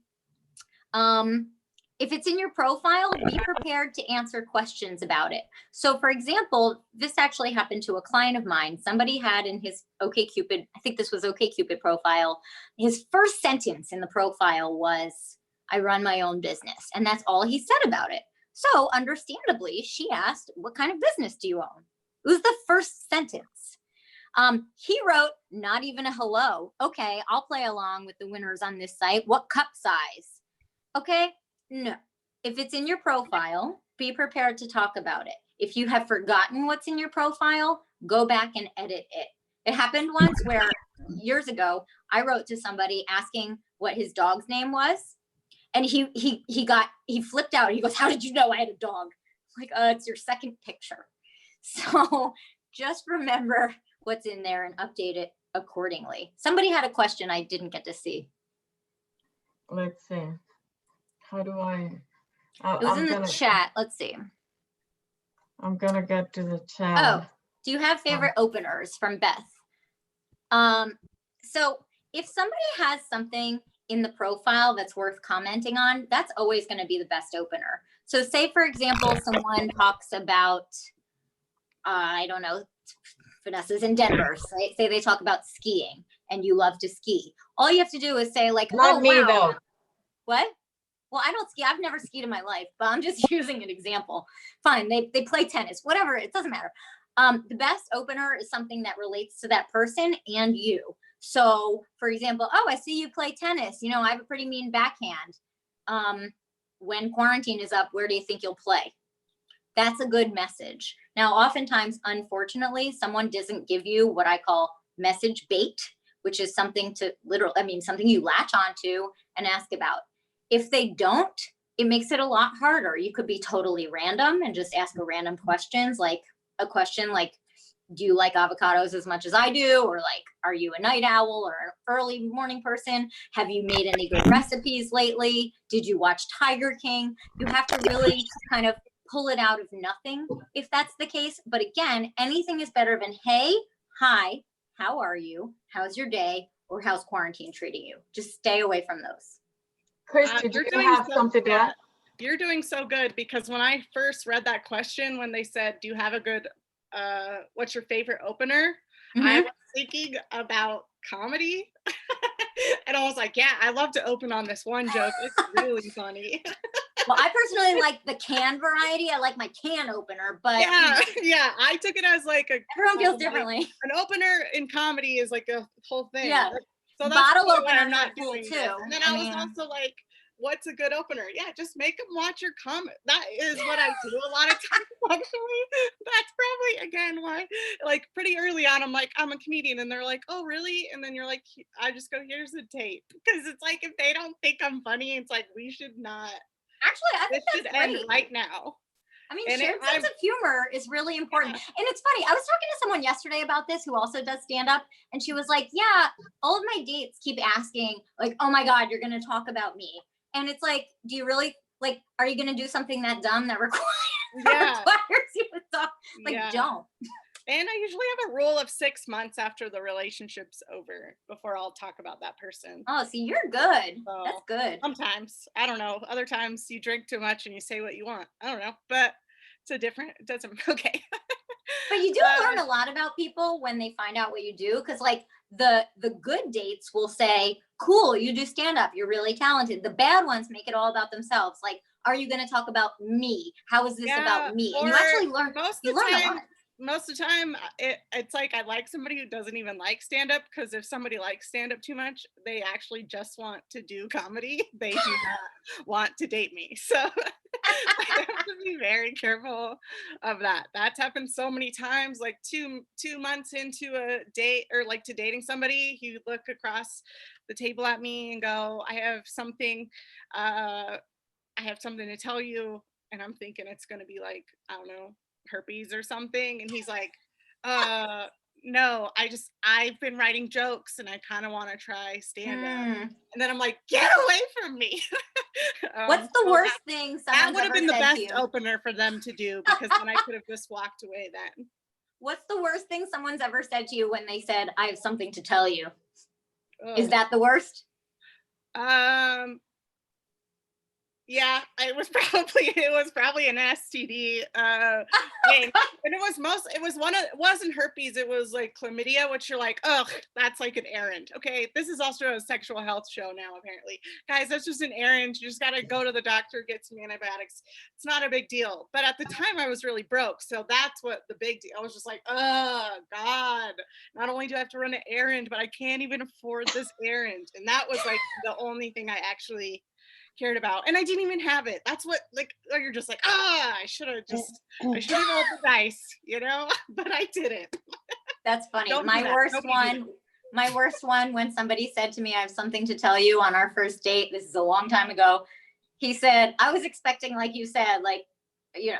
if it's in your profile, be prepared to answer questions about it. So for example, this actually happened to a client of mine. Somebody had in his OkCupid, I think this was OkCupid profile, his first sentence in the profile was, I run my own business. And that's all he said about it. So understandably, she asked, what kind of business do you own? It was the first sentence. He wrote, not even a hello. Okay, I'll play along with the winners on this site. What cup size? Okay, no. If it's in your profile, be prepared to talk about it. If you have forgotten what's in your profile, go back and edit it. It happened once where years ago, I wrote to somebody asking what his dog's name was. And he flipped out. He goes, how did you know I had a dog? I'm like, it's your second picture. So just remember what's in there and update it accordingly. Somebody had a question I didn't get to see. Let's see. How do I? It was in the chat. Let's see. I'm gonna get to the chat. Oh, do you have favorite openers from Beth? So if somebody has something in the profile that's worth commenting on, that's always going to be the best opener. So say, for example, someone talks about, I don't know, Vanessa's in Denver. Say they talk about skiing and you love to ski. All you have to do is say like, Not oh, me, wow. though. What? Well, I don't ski. I've never skied in my life, but I'm just using an example. Fine. They play tennis, whatever. It doesn't matter. The best opener is something that relates to that person and you. So for example, oh, I see you play tennis. You know, I have a pretty mean backhand. When quarantine is up, where do you think you'll play? That's a good message. Now, oftentimes, unfortunately, someone doesn't give you what I call message bait, which is something to something you latch onto and ask about. If they don't, it makes it a lot harder. You could be totally random and just ask a random questions, like a question like, do you like avocados as much as I do? Or like, are you a night owl or an early morning person? Have you made any good recipes lately? Did you watch Tiger King? You have to really kind of pull it out of nothing if that's the case. But again, anything is better than, hey, hi, how are you? How's your day? Or how's quarantine treating you? Just stay away from those. Chris, did you have something to add? You're doing so good, because when I first read that question, when they said, do you have a good, what's your favorite opener? I was thinking about comedy. And I was like, yeah, I love to open on this one joke. It's really funny. Well, I personally like the can variety. I like my can opener, but yeah, I took it as like everyone feels differently. Like, an opener in comedy is like a whole thing. Yeah. So that's bottle openers I'm not cool doing too. this. And then I was also like, what's a good opener? Yeah, just make them watch your comment. That is what I do a lot of times. Actually, that's probably again why, like pretty early on, I'm like, I'm a comedian, and they're like, oh really? And then you're like, I just go, here's the tape, because it's like if they don't think I'm funny, it's like we should not. Actually, I think this that's should end great. right now. I mean, shared sense of humor is really important. And it's funny, I was talking to someone yesterday about this who also does stand-up, and she was like, yeah, all of my dates keep asking, like, oh my God, you're gonna talk about me. And it's like, do you really, like, are you gonna do something that dumb that requires you to talk? Like, don't. And I usually have a rule of 6 months after the relationship's over before I'll talk about that person. Oh, see, you're good. So, that's good. Sometimes, I don't know. Other times you drink too much and you say what you want. I don't know, but it doesn't, okay. But you do learn a lot about people when they find out what you do. Cause like the good dates will say, cool, you do stand up. You're really talented. The bad ones make it all about themselves. Like, are you going to talk about me? How is this about me? And you actually learn, a lot. Most of the time, it's like I like somebody who doesn't even like stand-up, because if somebody likes stand-up too much, they actually just want to do comedy. They do not want to date me. So I have to be very careful of that. That's happened so many times, like two months into a date, or like to dating somebody, you look across the table at me and go, I have something to tell you. And I'm thinking it's going to be like, I don't know, herpes or something, and he's like, no, I've been writing jokes and I kind of want to try stand-up. And then I'm like, get away from me. What's the worst thing that would have been the best opener for them to do, because then I could have just walked away then. What's the worst thing someone's ever said to you when they said, I have something to tell you? Is that the worst? Yeah, it was probably an STD thing. And it wasn't herpes, it was like chlamydia, which you're like, ugh, that's like an errand. Okay, this is also a sexual health show now, apparently. Guys, that's just an errand. You just gotta go to the doctor, get some antibiotics. It's not a big deal. But at the time I was really broke, so that's what the big deal. I was just like, oh God, not only do I have to run an errand, but I can't even afford this errand. And that was like the only thing I actually cared about, and I didn't even have it. That's what, like, you're just like, I should have rolled the dice, you know, but I didn't. That's funny. My worst one, when somebody said to me, I have something to tell you on our first date, this is a long time ago. He said, I was expecting, like you said, like, you know,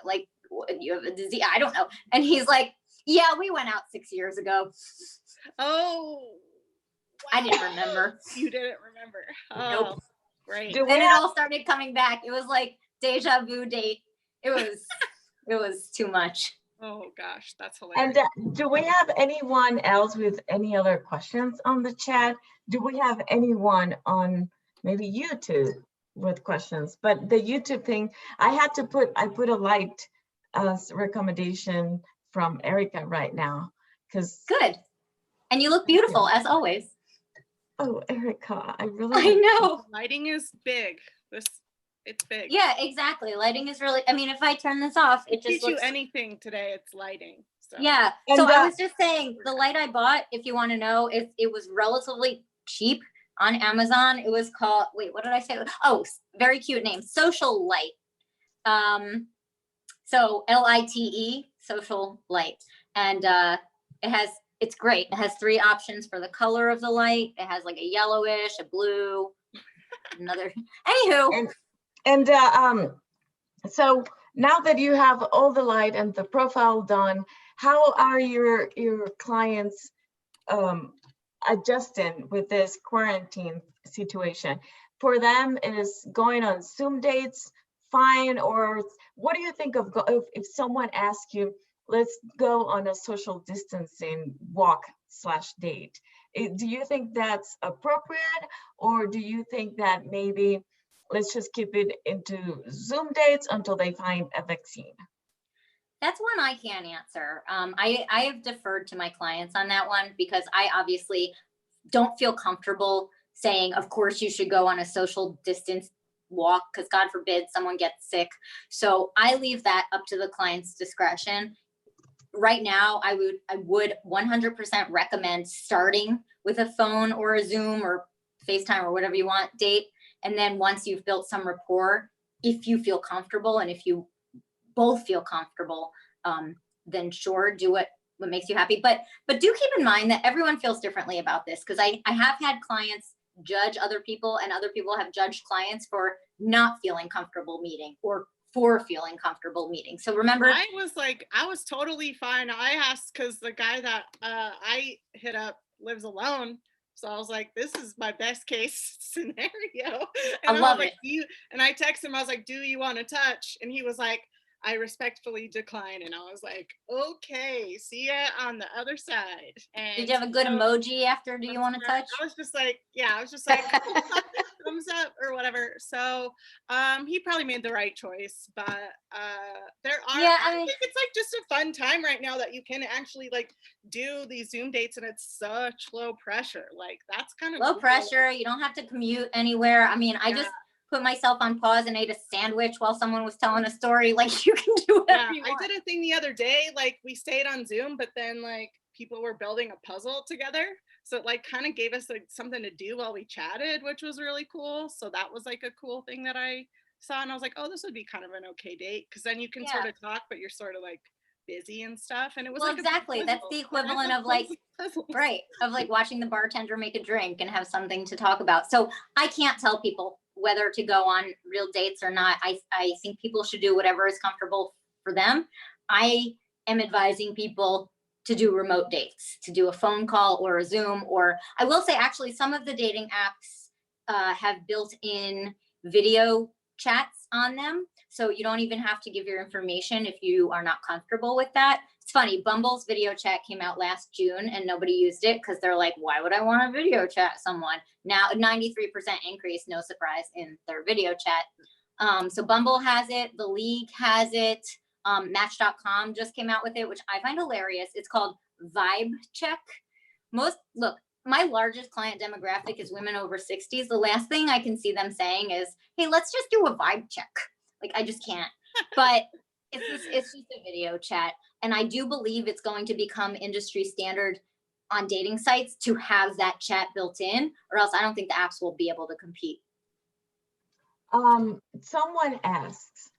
like, you have a disease, I don't know. And he's like, yeah, we went out 6 years ago. Oh, wow. I didn't remember. You didn't remember. Oh. Nope. Right. Then it all started coming back. It was like deja vu date. It was too much. Oh gosh, that's And hilarious. do we have anyone else with any other questions on the chat? Do we have anyone on maybe YouTube with questions? But the YouTube thing, I put a light recommendation from Erica right now, because Good. And you look beautiful as always. Oh, Erica, I really I know. Lighting is big. It's big. Yeah, exactly. Lighting is really, I mean, if I turn this off, it just Teach you looks. anything today, it's lighting. So. Yeah. So I was just saying, the light I bought, if you want to know, it was relatively cheap on Amazon. It was called, wait, what did I say? Oh, very cute name, Social Light. So LITE, Social Light. And it's great. It has 3 options for the color of the light. It has like a yellowish, a blue, another, anywho. So now that you have all the light and the profile done, how are your clients adjusting with this quarantine situation? For them, is going on Zoom dates fine, or what do you think of if someone asks you, let's go on a social distancing walk/date? Do you think that's appropriate, or do you think that maybe let's just keep it into Zoom dates until they find a vaccine? That's one I can't answer. I have deferred to my clients on that one because I obviously don't feel comfortable saying, of course you should go on a social distance walk, because God forbid someone gets sick. So I leave that up to the client's discretion. Right now, I would 100% recommend starting with a phone or a Zoom or FaceTime or whatever you want date. And then once you've built some rapport, if you feel comfortable and if you both feel comfortable, then sure, do what makes you happy. But do keep in mind that everyone feels differently about this, because I have had clients judge other people, and other people have judged clients for not feeling comfortable meeting or for feeling comfortable meeting. So remember, I was totally fine. I asked because the guy that I hit up lives alone. So I was like, this is my best case scenario. And I love was it. like, and I texted him, I was like, do you want to touch? And he was like, I respectfully decline. And I was like, okay, see ya on the other side. And did you have a good emoji after do you want to touch? I was just like, thumbs up or whatever. So he probably made the right choice, but I think it's like just a fun time right now that you can actually like do these Zoom dates, and it's such low pressure. Like that's kind of low cool. pressure. You don't have to commute anywhere. I mean, I just put myself on pause and ate a sandwich while someone was telling a story. Like you can do whatever you want. I did a thing the other day, like we stayed on Zoom, but then like people were building a puzzle together. So it like kind of gave us like something to do while we chatted, which was really cool. So that was like a cool thing that I saw. And I was like, oh, this would be kind of an okay date. Cause then you can sort of talk, but you're sort of like busy and stuff. And it was exactly. That's the equivalent of like, right. Of like watching the bartender make a drink and have something to talk about. So I can't tell people whether to go on real dates or not. I think people should do whatever is comfortable for them. I am advising people to do remote dates, to do a phone call or a Zoom, or I will say actually some of the dating apps have built-in video chats on them. So you don't even have to give your information if you are not comfortable with that. It's funny, Bumble's video chat came out last June and nobody used it because they're like, why would I want to video chat someone? Now a 93% increase, no surprise, in their video chat. So Bumble has it, The League has it, Match.com just came out with it, which I find hilarious. It's called Vibe Check. Look, my largest client demographic is women over 60s. The last thing I can see them saying is, hey, let's just do a vibe check. Like, I just can't. But it's just a video chat. And I do believe it's going to become industry standard on dating sites to have that chat built in, or else I don't think the apps will be able to compete. Someone asks,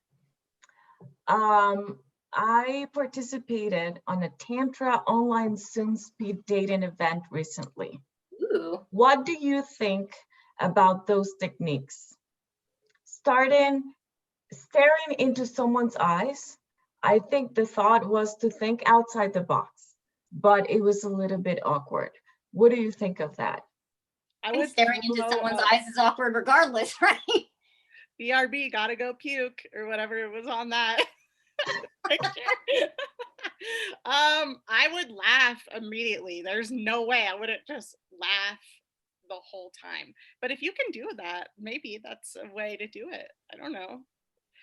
I participated on a Tantra online Zoom speed dating event recently. Ooh. What do you think about those techniques? Staring into someone's eyes, I think the thought was to think outside the box, but it was a little bit awkward. What do you think of that? Staring into someone's eyes is awkward regardless, right? BRB, gotta go puke, or whatever was on that picture. I would laugh immediately. There's no way I wouldn't just laugh the whole time. But if you can do that, maybe that's a way to do it. I don't know.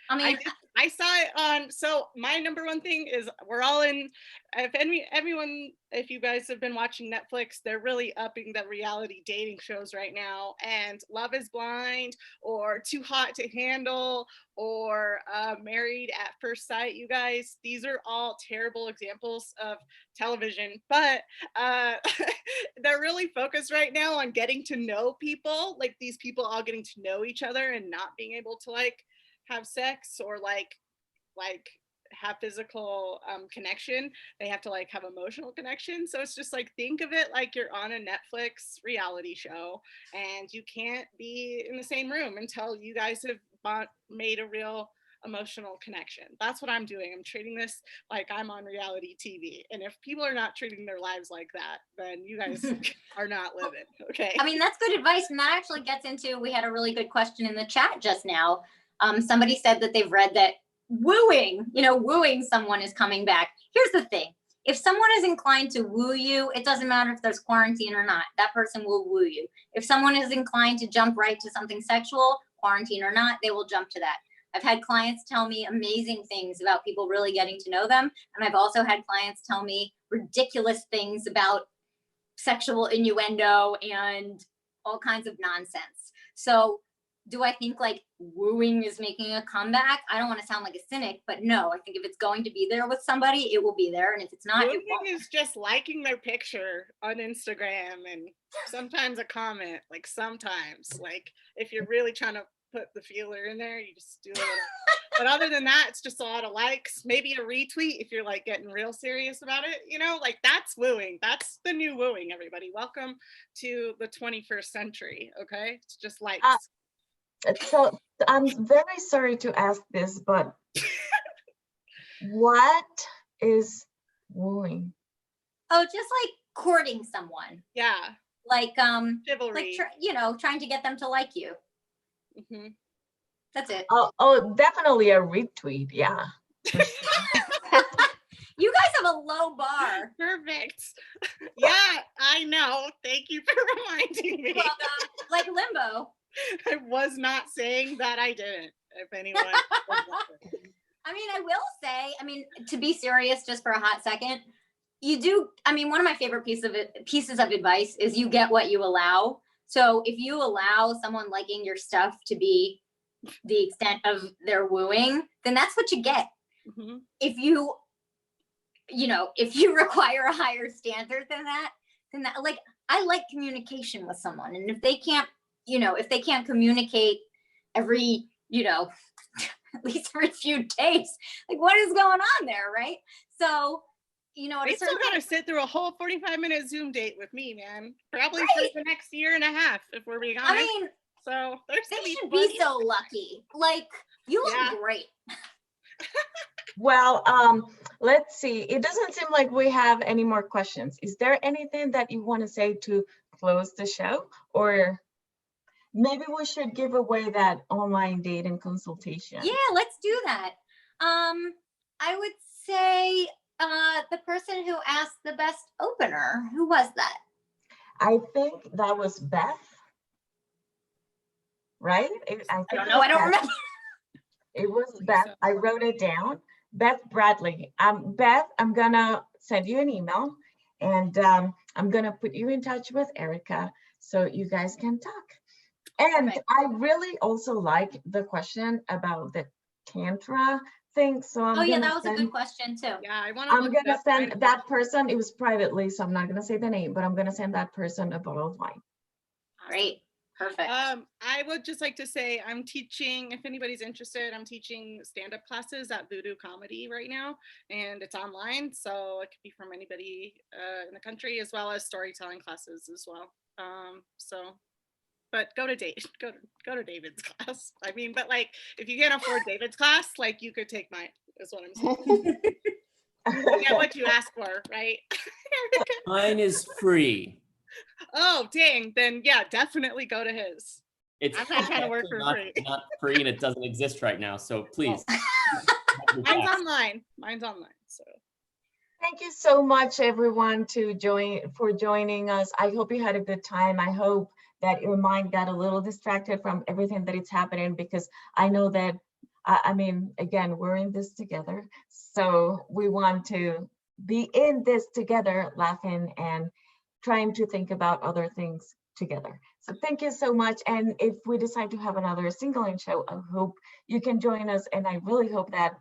I mean, I saw it on. So my number one thing is we're all in. If you guys have been watching Netflix, they're really upping the reality dating shows right now. And Love is Blind, or Too Hot to Handle, or Married at First Sight. You guys, these are all terrible examples of television, but they're really focused right now on getting to know people. Like these people all getting to know each other and not being able to like have sex or like have physical connection. They have to like have emotional connection. So it's just like, think of it like you're on a Netflix reality show and you can't be in the same room until you guys have made a real emotional connection. That's what I'm doing. I'm treating this like I'm on reality TV. And if people are not treating their lives like that, then you guys are not living. Okay. I mean, that's good advice. And that actually gets into, we had a really good question in the chat just now. Somebody said that they've read that wooing someone is coming back. Here's the thing. If someone is inclined to woo you, it doesn't matter if there's quarantine or not. That person will woo you. If someone is inclined to jump right to something sexual, quarantine or not, they will jump to that. I've had clients tell me amazing things about people really getting to know them. And I've also had clients tell me ridiculous things about sexual innuendo and all kinds of nonsense. So do I think like wooing is making a comeback? I don't want to sound like a cynic, but no, I think if it's going to be there with somebody, it will be there. And if it's not, wooing is just liking their picture on Instagram and sometimes a comment, like sometimes, like if you're really trying to put the feeler in there, you just do it. But other than that, it's just a lot of likes, maybe a retweet if you're like getting real serious about it, like that's wooing. That's the new wooing, everybody. Welcome to the 21st century, okay? It's just likes. So I'm very sorry to ask this, but what is wooing? Oh, just like courting someone. Yeah. Like chivalry. Like trying to get them to like you. Mm-hmm. That's it. Oh, definitely a retweet. Yeah. You guys have a low bar. Perfect. Yeah, I know. Thank you for reminding me. Like limbo. I was not saying that I didn't, if anyone. I mean, I will say, to be serious just for a hot second, one of my favorite pieces of advice is you get what you allow. So if you allow someone liking your stuff to be the extent of their wooing, then that's what you get. Mm-hmm. If you require a higher standard than that, like, I like communication with someone. And if they can't communicate every, at least every few days, like what is going on there, right? So, they still gotta sit through a whole 45-minute Zoom date with me, man. Probably for the next year and a half, if we're being honest. So they should be so lucky. Like, you look great. Well, let's see. It doesn't seem like we have any more questions. Is there anything that you want to say to close the show? Or maybe we should give away that online dating consultation. Yeah, let's do that. I would say the person who asked the best opener, who was that? I think that was Beth, right? I don't know. I don't remember. It was Beth. I wrote it down. Beth Bradley. Beth, I'm gonna send you an email, and I'm gonna put you in touch with Erica so you guys can talk. And I really also like the question about the Tantra thing. So that was a good question too. Yeah, I'm gonna send that person. It was privately, so I'm not gonna say the name, but I'm gonna send that person a bottle of wine. Great. Perfect. I would just like to say I'm teaching, if anybody's interested, I'm teaching stand-up classes at Voodoo Comedy right now, and it's online, so it could be from anybody in the country, as well as storytelling classes as well. But go to David's class. But like, if you can't afford David's class, like you could take mine, is what I'm saying. You get what you ask for, right? Mine is free. Oh, dang. Then yeah, definitely go to his. I'm not trying to work for free. Not free, and it doesn't exist right now. So please. Mine's online. So. Thank you so much, everyone, for joining us. I hope you had a good time. I hope that your mind got a little distracted from everything that is happening, because I know that, I mean, again, we're in this together. So we want to be in this together, laughing and trying to think about other things together. So thank you so much. And if we decide to have another Singleling show, I hope you can join us. And I really hope that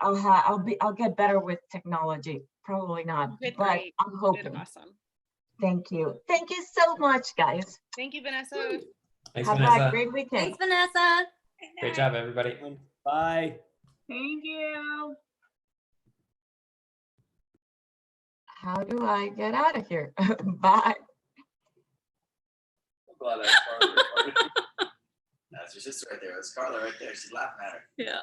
I'll get better with technology. Probably not, Did but great. I'm You did hoping. awesome. Thank you. Thank you so much, guys. Thank you, Vanessa. Thanks, Have Vanessa. a great weekend. Thanks, Vanessa. Great job, everybody. Bye. Thank you. How do I get out of here? Bye. That's your sister right there. That's Carla right there. She's laughing at her. Yeah.